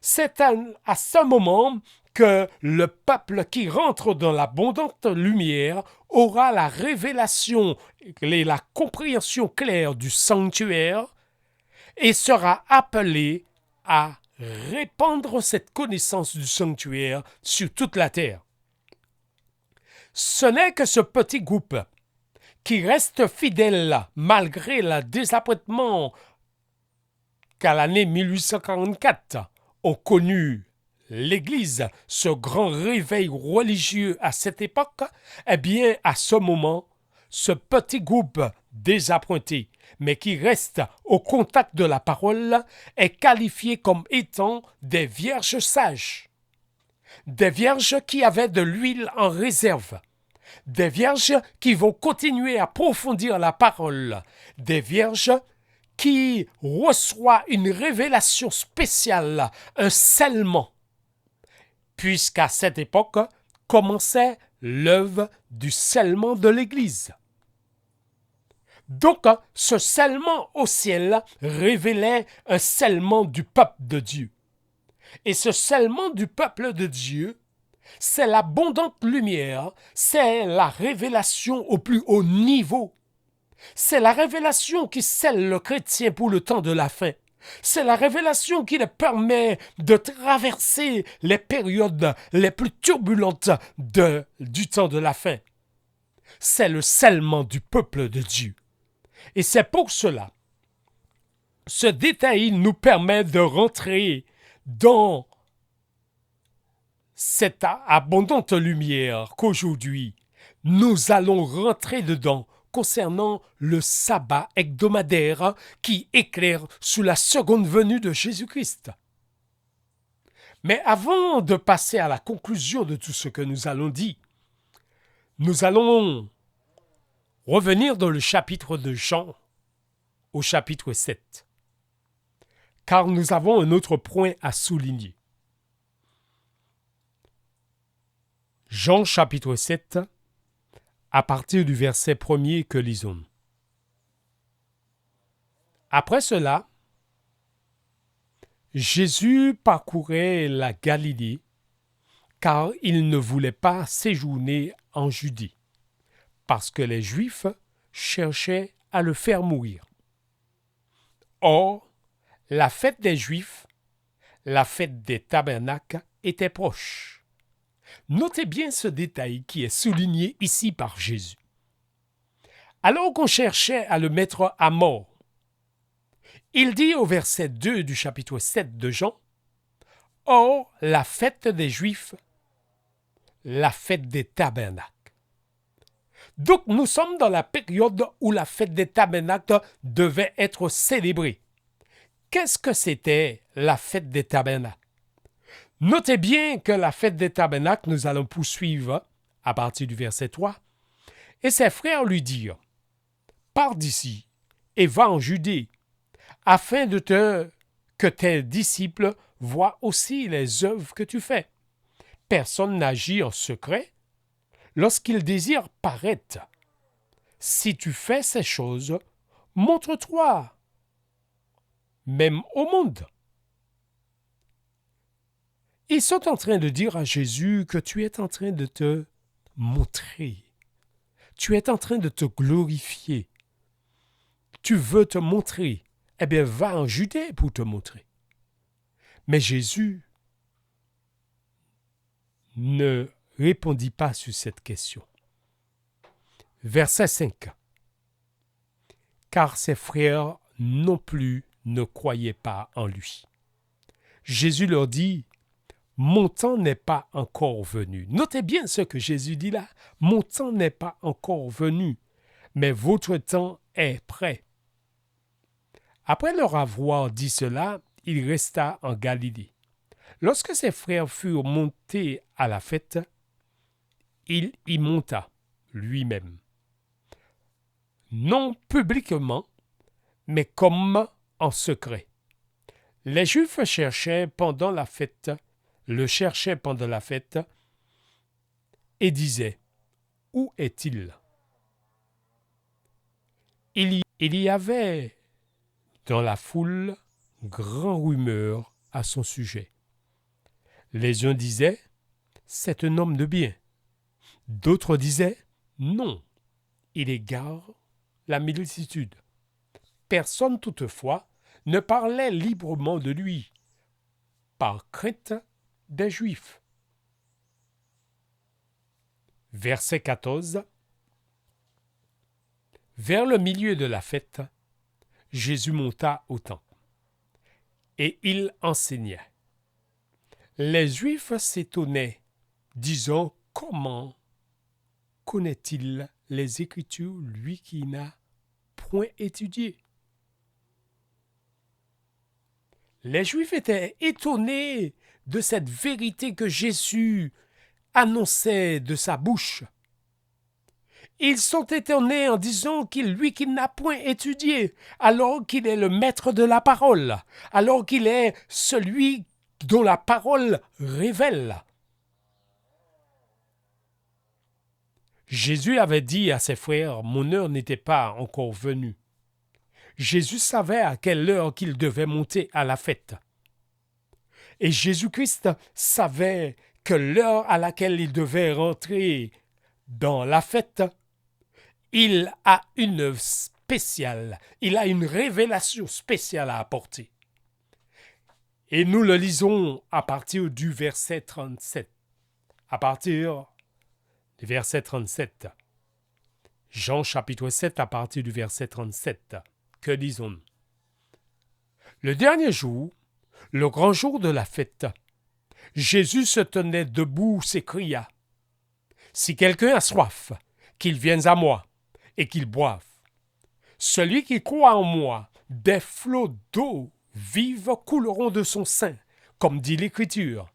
C'est à ce moment que le peuple qui rentre dans l'abondante lumière aura la révélation et la compréhension claire du sanctuaire et sera appelé à répandre cette connaissance du sanctuaire sur toute la terre. Ce n'est que ce petit groupe qui reste fidèle malgré le désappointement qu'à l'année 1844 ont connu l'Église, ce grand réveil religieux à cette époque, eh bien, à ce moment, ce petit groupe désappointé, mais qui reste au contact de la parole, est qualifié comme étant des vierges sages. Des vierges qui avaient de l'huile en réserve. Des vierges qui vont continuer à approfondir la parole. Des vierges qui reçoivent une révélation spéciale, un scellement. Puisqu'à cette époque commençait l'œuvre du scellement de l'Église. Donc, ce scellement au ciel révélait un scellement du peuple de Dieu. Et ce scellement du peuple de Dieu C'est l'abondante lumière, c'est la révélation au plus haut niveau. C'est la révélation qui scelle le chrétien pour le temps de la fin. C'est la révélation qui le permet de traverser les périodes les plus turbulentes du temps de la fin. C'est le scellement du peuple de Dieu. Et c'est pour cela, ce détail nous permet de rentrer dans cette abondante lumière qu'aujourd'hui, nous allons rentrer dedans concernant le sabbat hebdomadaire qui éclaire sous la seconde venue de Jésus-Christ. Mais avant de passer à la conclusion de tout ce que nous allons dire, nous allons revenir dans le chapitre de Jean, au chapitre 7, car nous avons un autre point à souligner. Jean chapitre 7, à partir du verset 1er que lisons. Après cela, Jésus parcourait la Galilée, car il ne voulait pas séjourner en Judée, parce que les Juifs cherchaient à le faire mourir. Or, la fête des Juifs, la fête des tabernacles, était proche. Notez bien ce détail qui est souligné ici par Jésus. Alors qu'on cherchait à le mettre à mort, il dit au verset 2 du chapitre 7 de Jean, « Or, la fête des Juifs, la fête des tabernacles. » Donc, nous sommes dans la période où la fête des tabernacles devait être célébrée. Qu'est-ce que c'était la fête des tabernacles? Notez bien que la fête des tabernacles, nous allons poursuivre à partir du verset 3. Et ses frères lui dirent, « Pars d'ici et va en Judée, afin que tes disciples voient aussi les œuvres que tu fais. Personne n'agit en secret lorsqu'il désire paraître. Si tu fais ces choses, montre-toi même au monde. » Ils sont en train de dire à Jésus que tu es en train de te montrer. Tu es en train de te glorifier. Tu veux te montrer. Eh bien, va en Judée pour te montrer. Mais Jésus ne répondit pas sur cette question. Verset 5. Car ses frères non plus ne croyaient pas en lui. Jésus leur dit, mon temps n'est pas encore venu. Notez bien ce que Jésus dit là. Mon temps n'est pas encore venu, mais votre temps est prêt. Après leur avoir dit cela, il resta en Galilée. Lorsque ses frères furent montés à la fête, il y monta lui-même. Non publiquement, mais comme en secret. Les Juifs le cherchaient pendant la fête et disaient, « Où est-il » Il y avait dans la foule grand rumeur à son sujet. Les uns disaient, « C'est un homme de bien ». D'autres disaient, « Non, il égare la multitude ». Personne toutefois ne parlait librement de lui, par crainte des Juifs. Verset 14. Vers le milieu de la fête, Jésus monta au temple, et il enseignait. Les Juifs s'étonnaient, disant, « Comment connaît-il les Écritures, lui qui n'a point étudié ?» Les Juifs étaient étonnés de cette vérité que Jésus annonçait de sa bouche. Ils sont étonnés en disant qu'il, lui qui n'a point étudié, alors qu'il est le maître de la parole, alors qu'il est celui dont la parole révèle. Jésus avait dit à ses frères, « Mon heure n'était pas encore venue ». Jésus savait à quelle heure qu'il devait monter à la fête. Et Jésus-Christ savait que l'heure à laquelle il devait rentrer dans la fête, il a une révélation spéciale à apporter. Et nous le lisons à partir du verset 37. À partir du verset 37. Jean chapitre 7 à partir du verset 37. Que disons-nous? Le dernier jour, le grand jour de la fête, Jésus se tenait debout, s'écria: « Si quelqu'un a soif, qu'il vienne à moi et qu'il boive. Celui qui croit en moi, des flots d'eau vive couleront de son sein, comme dit l'Écriture.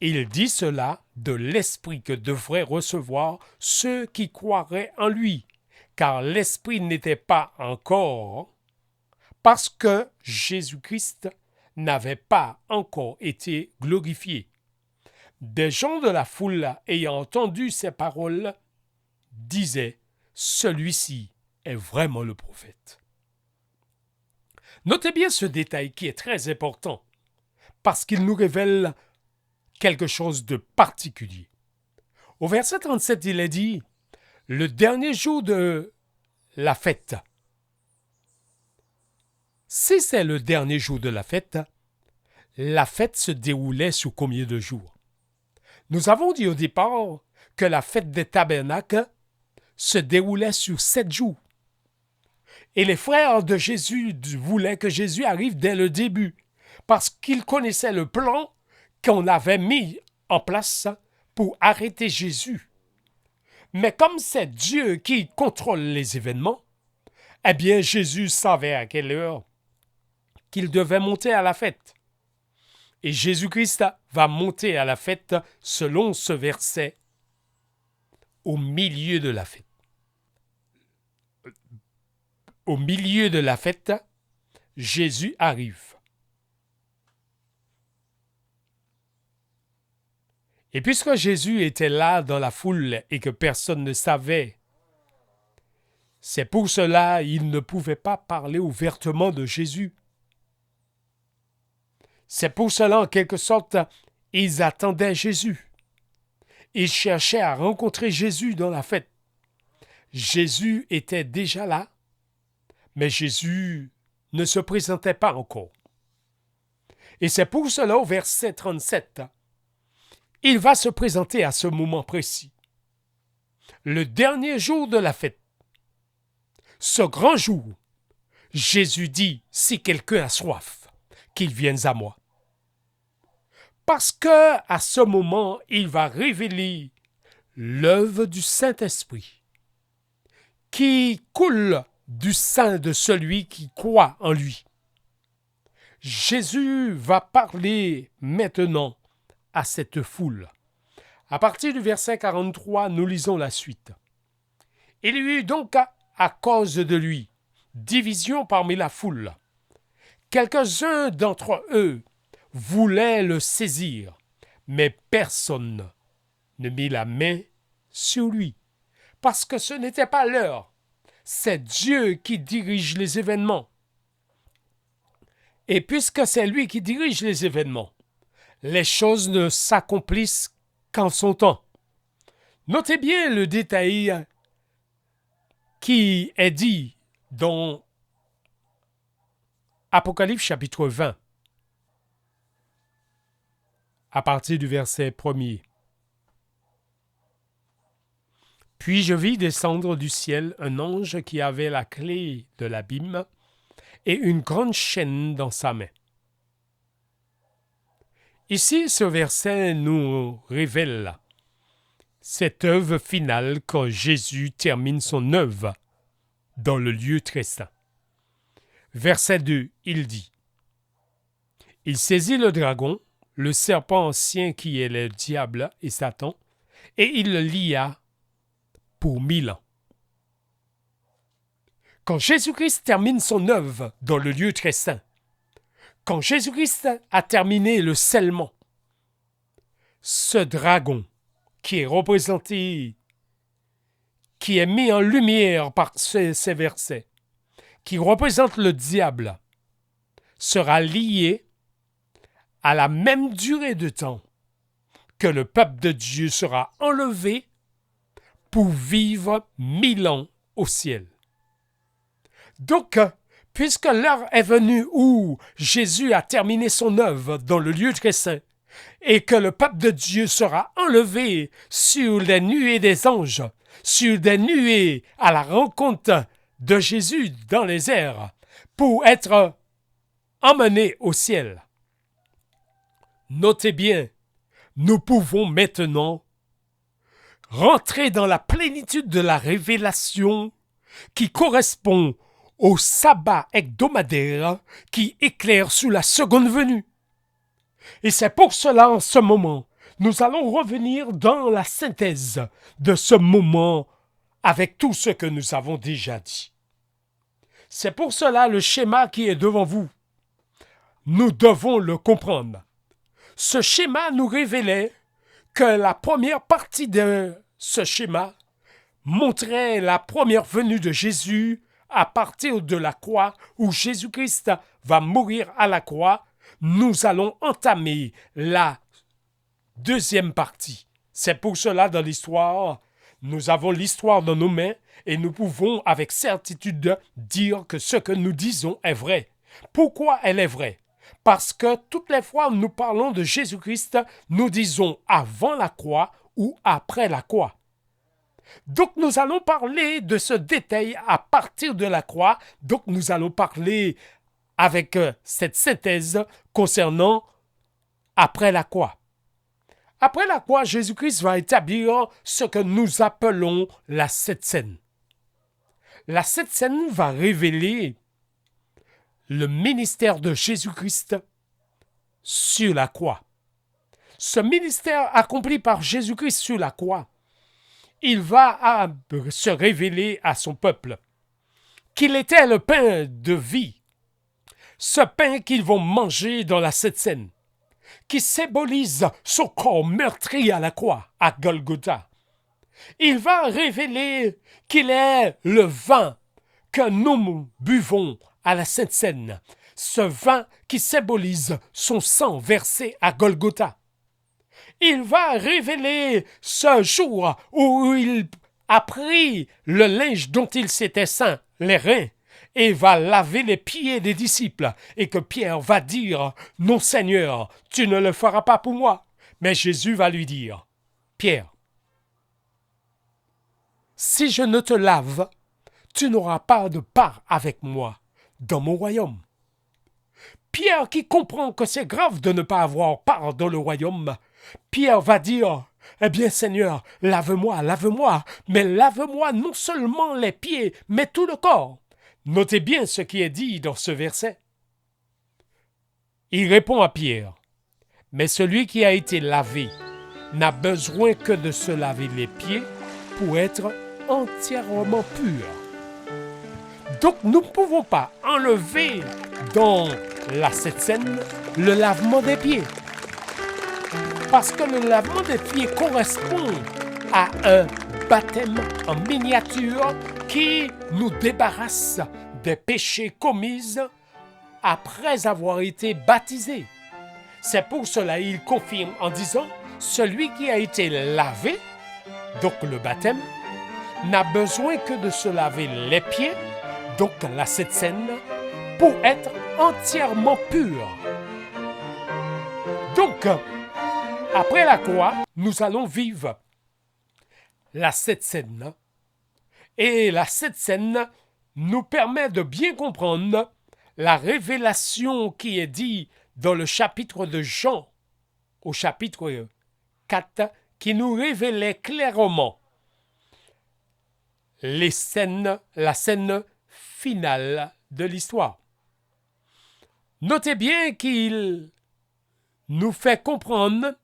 Il dit cela de l'Esprit que devraient recevoir ceux qui croiraient en lui, car l'Esprit n'était pas encore, parce que Jésus-Christ n'avait pas encore été glorifié. Des gens de la foule, ayant entendu ces paroles, disaient: celui-ci est vraiment le prophète. Notez bien ce détail qui est très important, parce qu'il nous révèle quelque chose de particulier. Au verset 37, il est dit: le dernier jour de la fête. Si c'est le dernier jour de la fête se déroulait sur combien de jours? Nous avons dit au départ que la fête des tabernacles se déroulait sur 7 jours. Et les frères de Jésus voulaient que Jésus arrive dès le début, parce qu'ils connaissaient le plan qu'on avait mis en place pour arrêter Jésus. Mais comme c'est Dieu qui contrôle les événements, eh bien Jésus savait à quelle heure qu'il devait monter à la fête. Et Jésus-Christ va monter à la fête selon ce verset au milieu de la fête. Au milieu de la fête, Jésus arrive. Et puisque Jésus était là dans la foule et que personne ne savait, c'est pour cela qu'il ne pouvait pas parler ouvertement de Jésus. C'est pour cela, en quelque sorte, ils attendaient Jésus. Ils cherchaient à rencontrer Jésus dans la fête. Jésus était déjà là, mais Jésus ne se présentait pas encore. Et c'est pour cela, au verset 37, il va se présenter à ce moment précis. Le dernier jour de la fête. Ce grand jour, Jésus dit: si quelqu'un a soif, qu'il vienne à moi. Parce que à ce moment, il va révéler l'œuvre du Saint-Esprit qui coule du sein de celui qui croit en lui. Jésus va parler maintenant à cette foule. À partir du verset 43, nous lisons la suite. Il y eut donc à cause de lui division parmi la foule. Quelques-uns d'entre eux voulaient le saisir, mais personne ne mit la main sur lui, parce que ce n'était pas l'heure. C'est Dieu qui dirige les événements. Et puisque c'est lui qui dirige les événements, les choses ne s'accomplissent qu'en son temps. Notez bien le détail qui est dit dans Apocalypse chapitre 20, à partir du verset 1er. Puis je vis descendre du ciel un ange qui avait la clé de l'abîme et une grande chaîne dans sa main. Ici, ce verset nous révèle cette œuvre finale quand Jésus termine son œuvre dans le lieu très saint. Verset 2, il dit: il saisit le dragon, le serpent ancien qui est le diable et Satan, et il le lia pour 1000 ans. Quand Jésus-Christ termine son œuvre dans le lieu très saint, quand Jésus-Christ a terminé le scellement, ce dragon qui est représenté, qui est mis en lumière par ces versets, qui représente le diable, sera lié à la même durée de temps que le peuple de Dieu sera enlevé pour vivre 1000 ans au ciel. Donc, puisque l'heure est venue où Jésus a terminé son œuvre dans le lieu très saint, et que le peuple de Dieu sera enlevé sur les nuées des anges, sur des nuées à la rencontre de Jésus dans les airs, pour être emmené au ciel. Notez bien, nous pouvons maintenant rentrer dans la plénitude de la révélation qui correspond au sabbat hebdomadaire qui éclaire sous la seconde venue. Et c'est pour cela, en ce moment, nous allons revenir dans la synthèse de ce moment avec tout ce que nous avons déjà dit. C'est pour cela le schéma qui est devant vous. Nous devons le comprendre. Ce schéma nous révélait que la première partie de ce schéma montrait la première venue de Jésus à partir de la croix où Jésus-Christ va mourir à la croix. Nous allons entamer la deuxième partie. C'est pour cela dans l'histoire, nous avons l'histoire dans nos mains et nous pouvons avec certitude dire que ce que nous disons est vrai. Pourquoi elle est vraie? Parce que toutes les fois où nous parlons de Jésus-Christ, nous disons avant la croix ou après la croix. Donc nous allons parler de ce détail à partir de la croix. Donc nous allons parler avec cette synthèse concernant après la croix. Après la croix, Jésus-Christ va établir ce que nous appelons la Sainte Seine. La Sainte Seine va révéler le ministère de Jésus-Christ sur la croix. Ce ministère accompli par Jésus-Christ sur la croix, il va se révéler à son peuple qu'il était le pain de vie, ce pain qu'ils vont manger dans la Sainte Seine, qui symbolise son corps meurtri à la croix, à Golgotha. Il va révéler qu'il est le vin que nous buvons à la Sainte Seine, ce vin qui symbolise son sang versé à Golgotha. Il va révéler ce jour où il a pris le linge dont il s'était ceint, les reins, et va laver les pieds des disciples, et que Pierre va dire « Non Seigneur, tu ne le feras pas pour moi ». Mais Jésus va lui dire « Pierre, si je ne te lave, tu n'auras pas de part avec moi dans mon royaume. » Pierre qui comprend que c'est grave de ne pas avoir part dans le royaume, Pierre va dire « Eh bien Seigneur, lave-moi, mais lave-moi non seulement les pieds, mais tout le corps. » Notez bien ce qui est dit dans ce verset. Il répond à Pierre « Mais celui qui a été lavé n'a besoin que de se laver les pieds pour être entièrement pur. » Donc nous ne pouvons pas enlever dans la Sainte Seine le lavement des pieds. Parce que le lavement des pieds correspond à un baptême en miniature qui nous débarrasse des péchés commis après avoir été baptisé. C'est pour cela qu'il confirme en disant « Celui qui a été lavé, donc le baptême, n'a besoin que de se laver les pieds, donc la Sainte Seine, pour être entièrement pur. » Donc, après la croix, nous allons vivre la Sainte Seine. Et la Sainte Seine nous permet de bien comprendre la révélation qui est dite dans le chapitre de Jean, au chapitre 4, qui nous révélait clairement la scène finale de l'histoire. Notez bien qu'il nous fait comprendre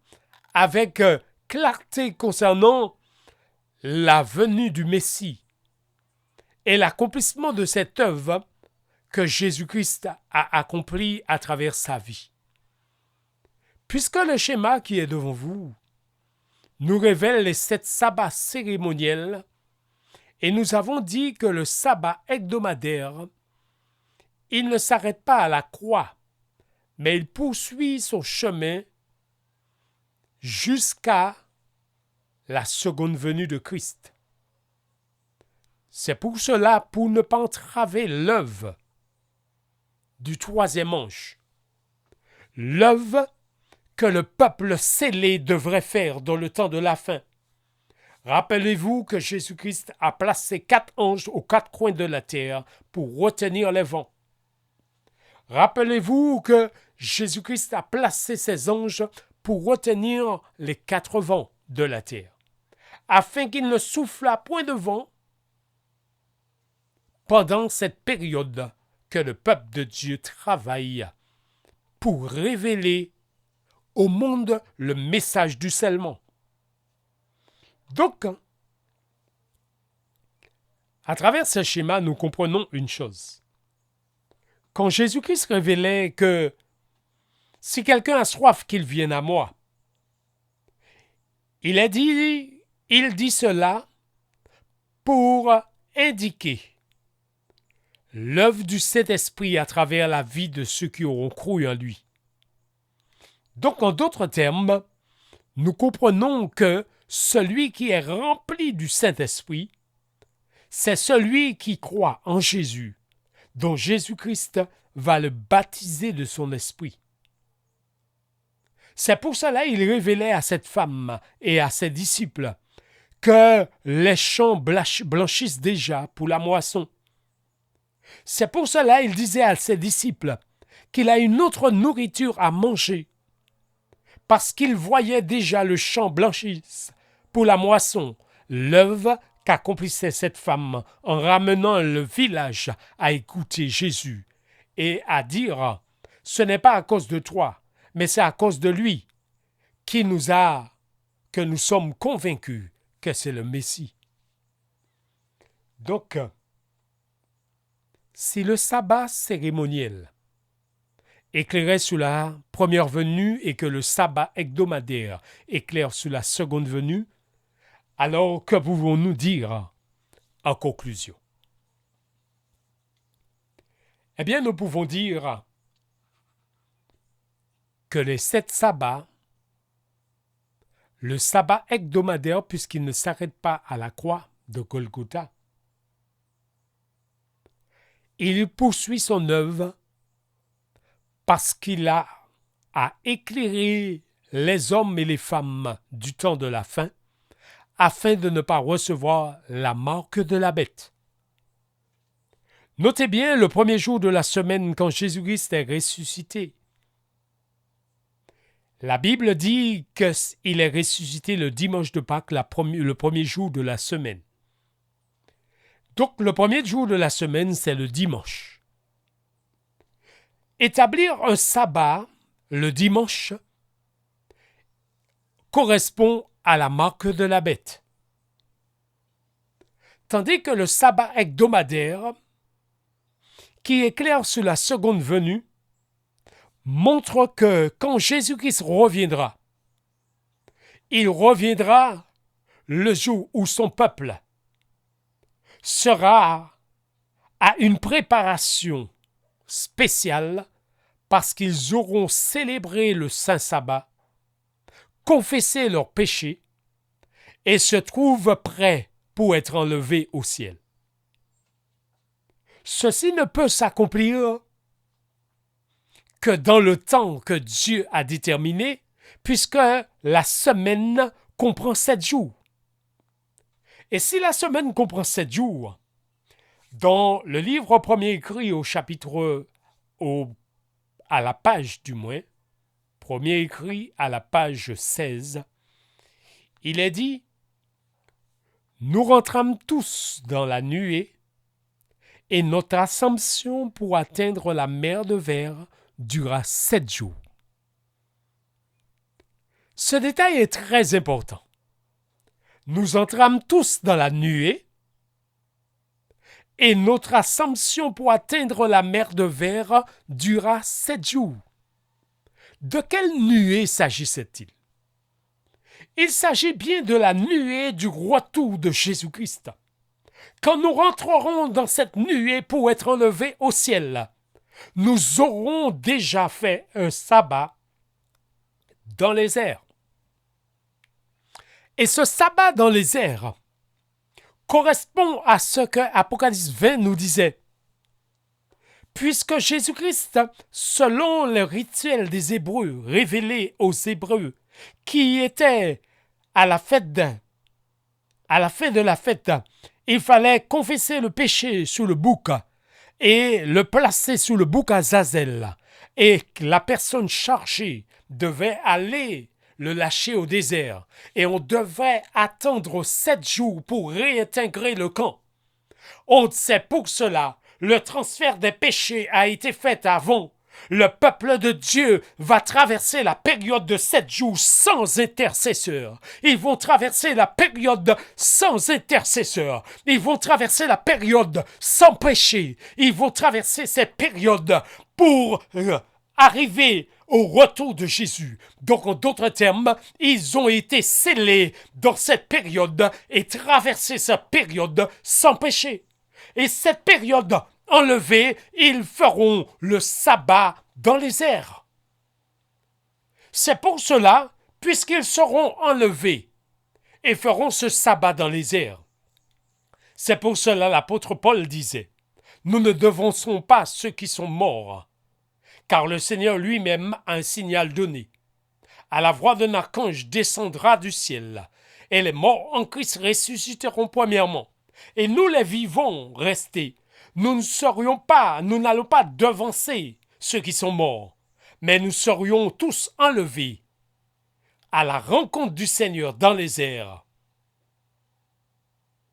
avec clarté concernant la venue du Messie et l'accomplissement de cette œuvre que Jésus-Christ a accomplie à travers sa vie. Puisque le schéma qui est devant vous nous révèle les 7 sabbats cérémoniels, et nous avons dit que le sabbat hebdomadaire, il ne s'arrête pas à la croix, mais il poursuit son chemin jusqu'à la seconde venue de Christ. C'est pour cela, pour ne pas entraver l'œuvre du troisième ange, l'œuvre que le peuple scellé devrait faire dans le temps de la fin. Rappelez-vous que Jésus-Christ a placé 4 anges aux 4 coins de la terre pour retenir les vents. Rappelez-vous que Jésus-Christ a placé ses anges pour retenir les 4 vents de la terre, afin qu'il ne soufflât point de vent pendant cette période que le peuple de Dieu travaille pour révéler au monde le message du scellement. Donc, à travers ce schéma, nous comprenons une chose. Quand Jésus-Christ révélait que si quelqu'un a soif, qu'il vienne à moi, il dit cela pour indiquer l'œuvre du Saint-Esprit à travers la vie de ceux qui auront cru en lui. Donc, en d'autres termes, nous comprenons que celui qui est rempli du Saint-Esprit, c'est celui qui croit en Jésus, dont Jésus-Christ va le baptiser de son esprit. C'est pour cela qu'il révélait à cette femme et à ses disciples que les champs blanchissent déjà pour la moisson. C'est pour cela qu'il disait à ses disciples qu'il a une autre nourriture à manger, parce qu'il voyait déjà le champ blanchir pour la moisson, l'œuvre qu'accomplissait cette femme en ramenant le village à écouter Jésus et à dire « Ce n'est pas à cause de toi, mais c'est à cause de lui que nous sommes convaincus que c'est le Messie. » Donc, si le sabbat cérémoniel éclairait sur la première venue et que le sabbat hebdomadaire éclaire sur la seconde venue, alors que pouvons-nous dire en conclusion? Eh bien, nous pouvons dire que les 7 sabbats, le sabbat hebdomadaire, puisqu'il ne s'arrête pas à la croix de Golgotha, il poursuit son œuvre parce qu'il a à éclairer les hommes et les femmes du temps de la fin, afin de ne pas recevoir la marque de la bête. Notez bien le premier jour de la semaine quand Jésus-Christ est ressuscité. La Bible dit qu'il est ressuscité le dimanche de Pâques, le premier jour de la semaine. Donc le premier jour de la semaine, c'est le dimanche. Établir un sabbat le dimanche correspond à la marque de la bête. Tandis que le sabbat hebdomadaire, qui éclaire sur la seconde venue, montre que quand Jésus-Christ reviendra, il reviendra le jour où son peuple sera à une préparation spéciale parce qu'ils auront célébré le Saint Sabbat, confessé leurs péchés et se trouvent prêts pour être enlevés au ciel. Ceci ne peut s'accomplir que dans le temps que Dieu a déterminé, puisque la semaine comprend 7 jours. Et si la semaine comprend 7 jours, dans le livre premier écrit à la page du moins, premier écrit à la page 16, il est dit « Nous rentrâmes tous dans la nuée, et notre ascension pour atteindre la mer de Verre dura 7 jours. » Ce détail est très important. Nous entrâmes tous dans la nuée, et notre ascension pour atteindre la mer de Verre dura 7 jours. De quelle nuée s'agissait-il? Il s'agit bien de la nuée du retour de Jésus-Christ. Quand nous rentrerons dans cette nuée pour être enlevés au ciel, nous aurons déjà fait un sabbat dans les airs. Et ce sabbat dans les airs correspond à ce que Apocalypse 20 nous disait. Puisque Jésus-Christ, selon le rituel des Hébreux, révélé aux Hébreux, qui était à la fin de la fête, il fallait confesser le péché sous le bouc et le placer sous le bouc Azazel. Et la personne chargée devait aller le lâcher au désert. Et on devait attendre 7 jours pour réintégrer le camp. On sait pour cela, le transfert des péchés a été fait avant. Le peuple de Dieu va traverser la période de 7 jours sans intercesseur. Ils vont traverser la période sans intercesseur. Ils vont traverser la période sans péché. Ils vont traverser cette période pour arriver au retour de Jésus. Donc, en d'autres termes, ils ont été scellés dans cette période et traversé cette période sans péché. Et cette période enlevée, ils feront le sabbat dans les airs. C'est pour cela, puisqu'ils seront enlevés et feront ce sabbat dans les airs. C'est pour cela l'apôtre Paul disait, « Nous ne devançons pas ceux qui sont morts, car le Seigneur lui-même a un signal donné. À la voix d'un archange descendra du ciel, et les morts en Christ ressusciteront premièrement. Et nous les vivants restés, nous n'allons pas devancer ceux qui sont morts, mais nous serions tous enlevés à la rencontre du Seigneur dans les airs. »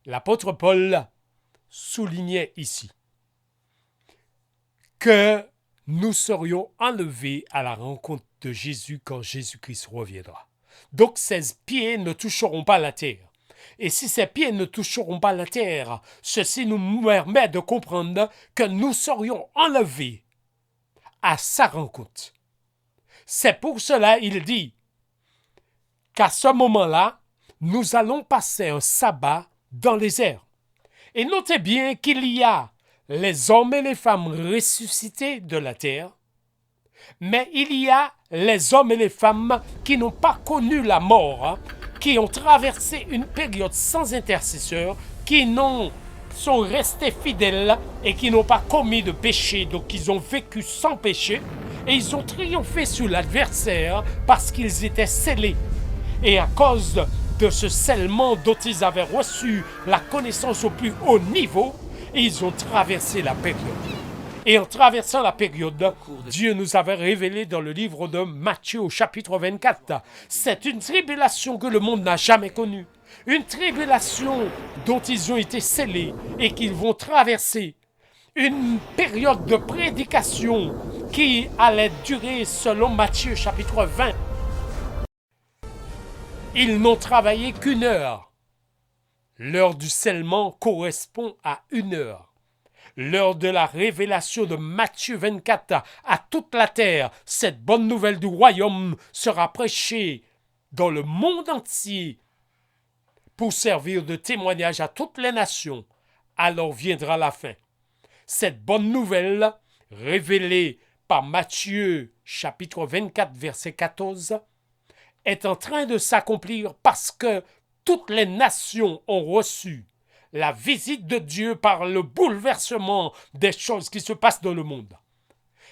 L'apôtre Paul soulignait ici que nous serions enlevés à la rencontre de Jésus quand Jésus-Christ reviendra. Donc ces pieds ne toucheront pas la terre. Et si ces pieds ne toucheront pas la terre, ceci nous permet de comprendre que nous serions enlevés à sa rencontre. C'est pour cela il dit qu'à ce moment-là, nous allons passer un sabbat dans les airs. Et notez bien qu'il y a les hommes et les femmes ressuscités de la terre, mais il y a les hommes et les femmes qui n'ont pas connu la mort, qui ont traversé une période sans intercesseur, qui sont restés fidèles et qui n'ont pas commis de péché, donc ils ont vécu sans péché, et ils ont triomphé sur l'adversaire parce qu'ils étaient scellés. Et à cause de ce scellement dont ils avaient reçu la connaissance au plus haut niveau, ils ont traversé la période. Et en traversant la période, Dieu nous avait révélé dans le livre de Matthieu au chapitre 24. C'est une tribulation que le monde n'a jamais connue. Une tribulation dont ils ont été scellés et qu'ils vont traverser. Une période de prédication qui allait durer, selon Matthieu chapitre 20. Ils n'ont travaillé qu'1 heure. L'heure du scellement correspond à 1 heure. L'heure de la révélation de Matthieu 24 à toute la terre, cette bonne nouvelle du royaume sera prêchée dans le monde entier pour servir de témoignage à toutes les nations. Alors viendra la fin. Cette bonne nouvelle, révélée par Matthieu chapitre 24 verset 14, est en train de s'accomplir parce que toutes les nations ont reçu la visite de Dieu par le bouleversement des choses qui se passent dans le monde.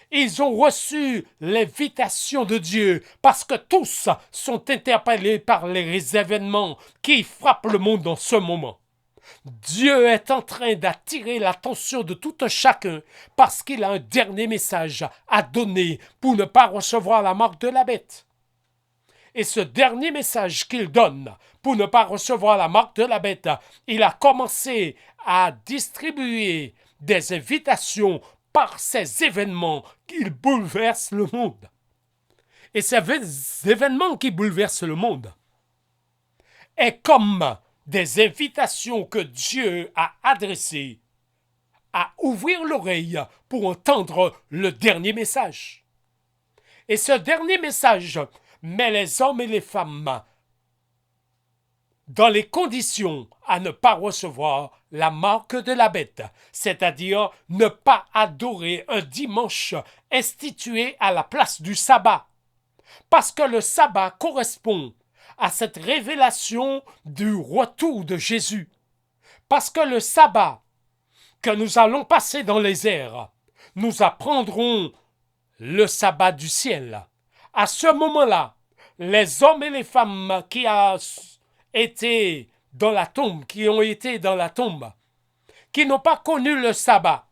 Ils ont reçu l'invitation de Dieu parce que tous sont interpellés par les événements qui frappent le monde en ce moment. Dieu est en train d'attirer l'attention de tout un chacun parce qu'il a un dernier message à donner pour ne pas recevoir la marque de la bête. Et ce dernier message qu'il donne pour ne pas recevoir la marque de la bête, il a commencé à distribuer des invitations par ces événements qui bouleversent le monde. Et ces événements qui bouleversent le monde est comme des invitations que Dieu a adressées à ouvrir l'oreille pour entendre le dernier message. Et ce dernier message met les hommes et les femmes dans les conditions à ne pas recevoir la marque de la bête, c'est-à-dire ne pas adorer un dimanche institué à la place du sabbat. Parce que le sabbat correspond à cette révélation du retour de Jésus. Parce que le sabbat que nous allons passer dans les airs, nous apprendrons le sabbat du ciel. À ce moment-là, les hommes et les femmes qui ont été dans la tombe, qui n'ont pas connu le sabbat,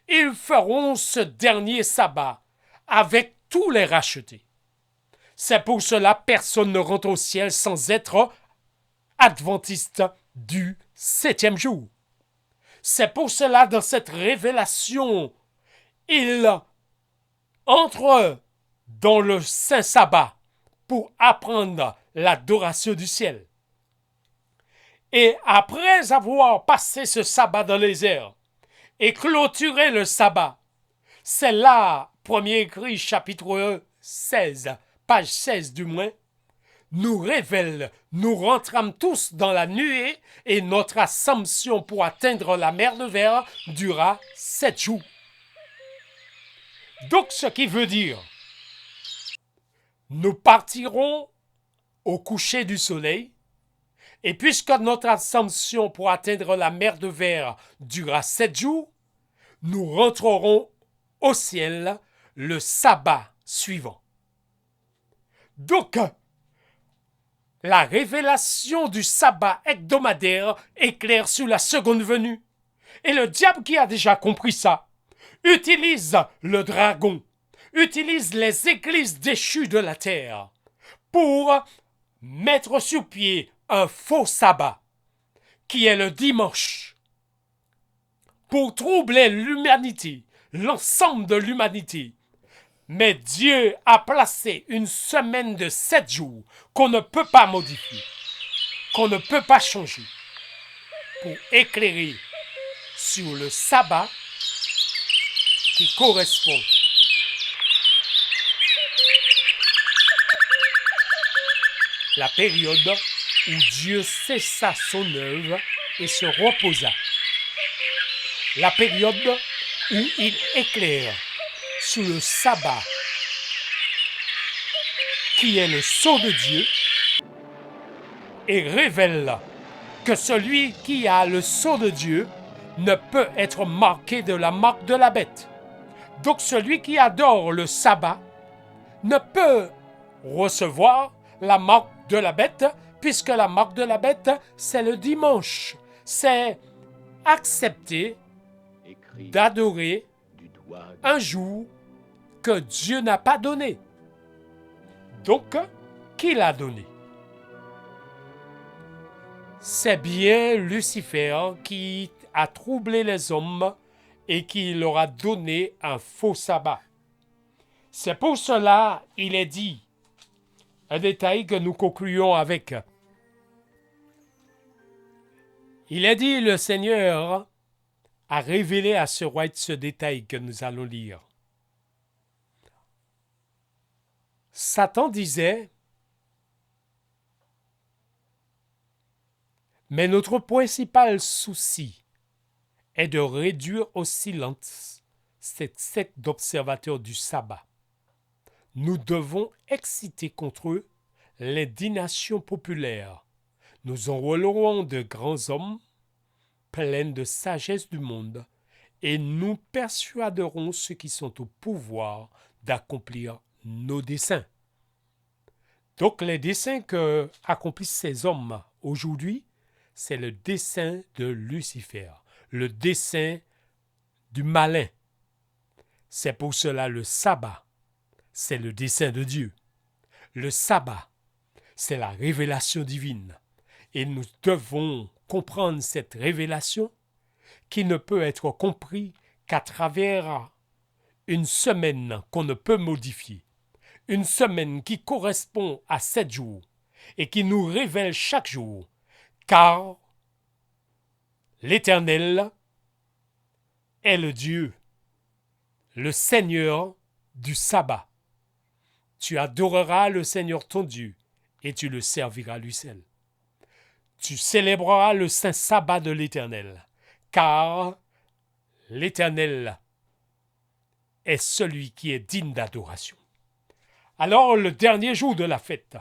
ils feront ce dernier sabbat avec tous les rachetés. C'est pour cela que personne ne rentre au ciel sans être adventiste du 7e jour. C'est pour cela, dans cette révélation, ils entrent dans le saint sabbat pour apprendre l'adoration du ciel. Et après avoir passé ce sabbat dans les airs et clôturé le sabbat, c'est là, premier écrit, chapitre 16, page 16 du moins, nous révèle, nous rentrâmes tous dans la nuée et notre assomption pour atteindre la mer de verre dura 7 jours. Donc ce qui veut dire, nous partirons au coucher du soleil, et puisque notre assomption pour atteindre la mer de verre dura 7 jours, nous rentrerons au ciel le sabbat suivant. Donc, la révélation du sabbat hebdomadaire éclaire sur la seconde venue. Et le diable qui a déjà compris ça, utilise le dragon, utilise les églises déchues de la terre pour mettre sur pied un faux sabbat, qui est le dimanche, pour troubler l'humanité, l'ensemble de l'humanité. Mais Dieu a placé une semaine de 7 jours qu'on ne peut pas modifier, qu'on ne peut pas changer, pour éclairer sur le sabbat qui correspond la période où Dieu cessa son œuvre et se reposa. La période où il éclaire sur le sabbat, qui est le sceau de Dieu, et révèle que celui qui a le sceau de Dieu ne peut être marqué de la marque de la bête. Donc celui qui adore le sabbat ne peut recevoir la marque de la bête, puisque la marque de la bête, c'est le dimanche. C'est accepter d'adorer un jour que Dieu n'a pas donné. Donc, qui l'a donné? C'est bien Lucifer qui a troublé les hommes et qui leur a donné un faux sabbat. C'est pour cela il est dit, un détail que nous concluons avec. Il est dit, le Seigneur a révélé à Sir White ce détail que nous allons lire. Satan disait, mais notre principal souci est de réduire au silence cette secte d'observateurs du sabbat. Nous devons exciter contre eux l'indignation populaire. Nous enrôlerons de grands hommes pleins de sagesse du monde et nous persuaderons ceux qui sont au pouvoir d'accomplir nos desseins. Donc les desseins que accomplissent ces hommes aujourd'hui, c'est le dessein de Lucifer, le dessein du malin. C'est pour cela le sabbat, c'est le dessein de Dieu. Le sabbat, c'est la révélation divine. Et nous devons comprendre cette révélation qui ne peut être comprise qu'à travers une semaine qu'on ne peut modifier. Une semaine qui correspond à 7 jours et qui nous révèle chaque jour, car l'Éternel est le Dieu, le Seigneur du sabbat. Tu adoreras le Seigneur ton Dieu et tu le serviras lui seul. Tu célébreras le saint sabbat de l'Éternel, car l'Éternel est celui qui est digne d'adoration. Alors le dernier jour de la fête,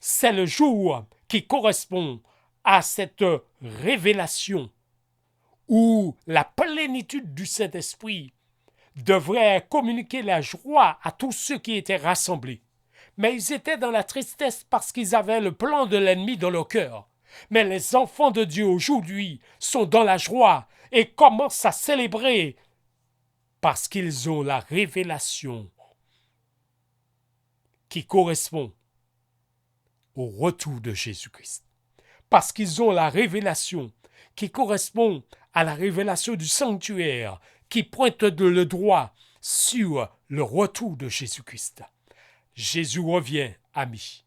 c'est le jour qui correspond à cette révélation où la plénitude du Saint-Esprit devrait communiquer la joie à tous ceux qui étaient rassemblés. Mais ils étaient dans la tristesse parce qu'ils avaient le plan de l'ennemi dans leur cœur. Mais les enfants de Dieu aujourd'hui sont dans la joie et commencent à célébrer parce qu'ils ont la révélation qui correspond au retour de Jésus-Christ. Parce qu'ils ont la révélation qui correspond à la révélation du sanctuaire qui pointe le doigt sur le retour de Jésus-Christ. Jésus revient, amis.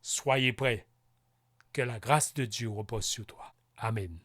Soyez prêts. Que la grâce de Dieu repose sur toi. Amen.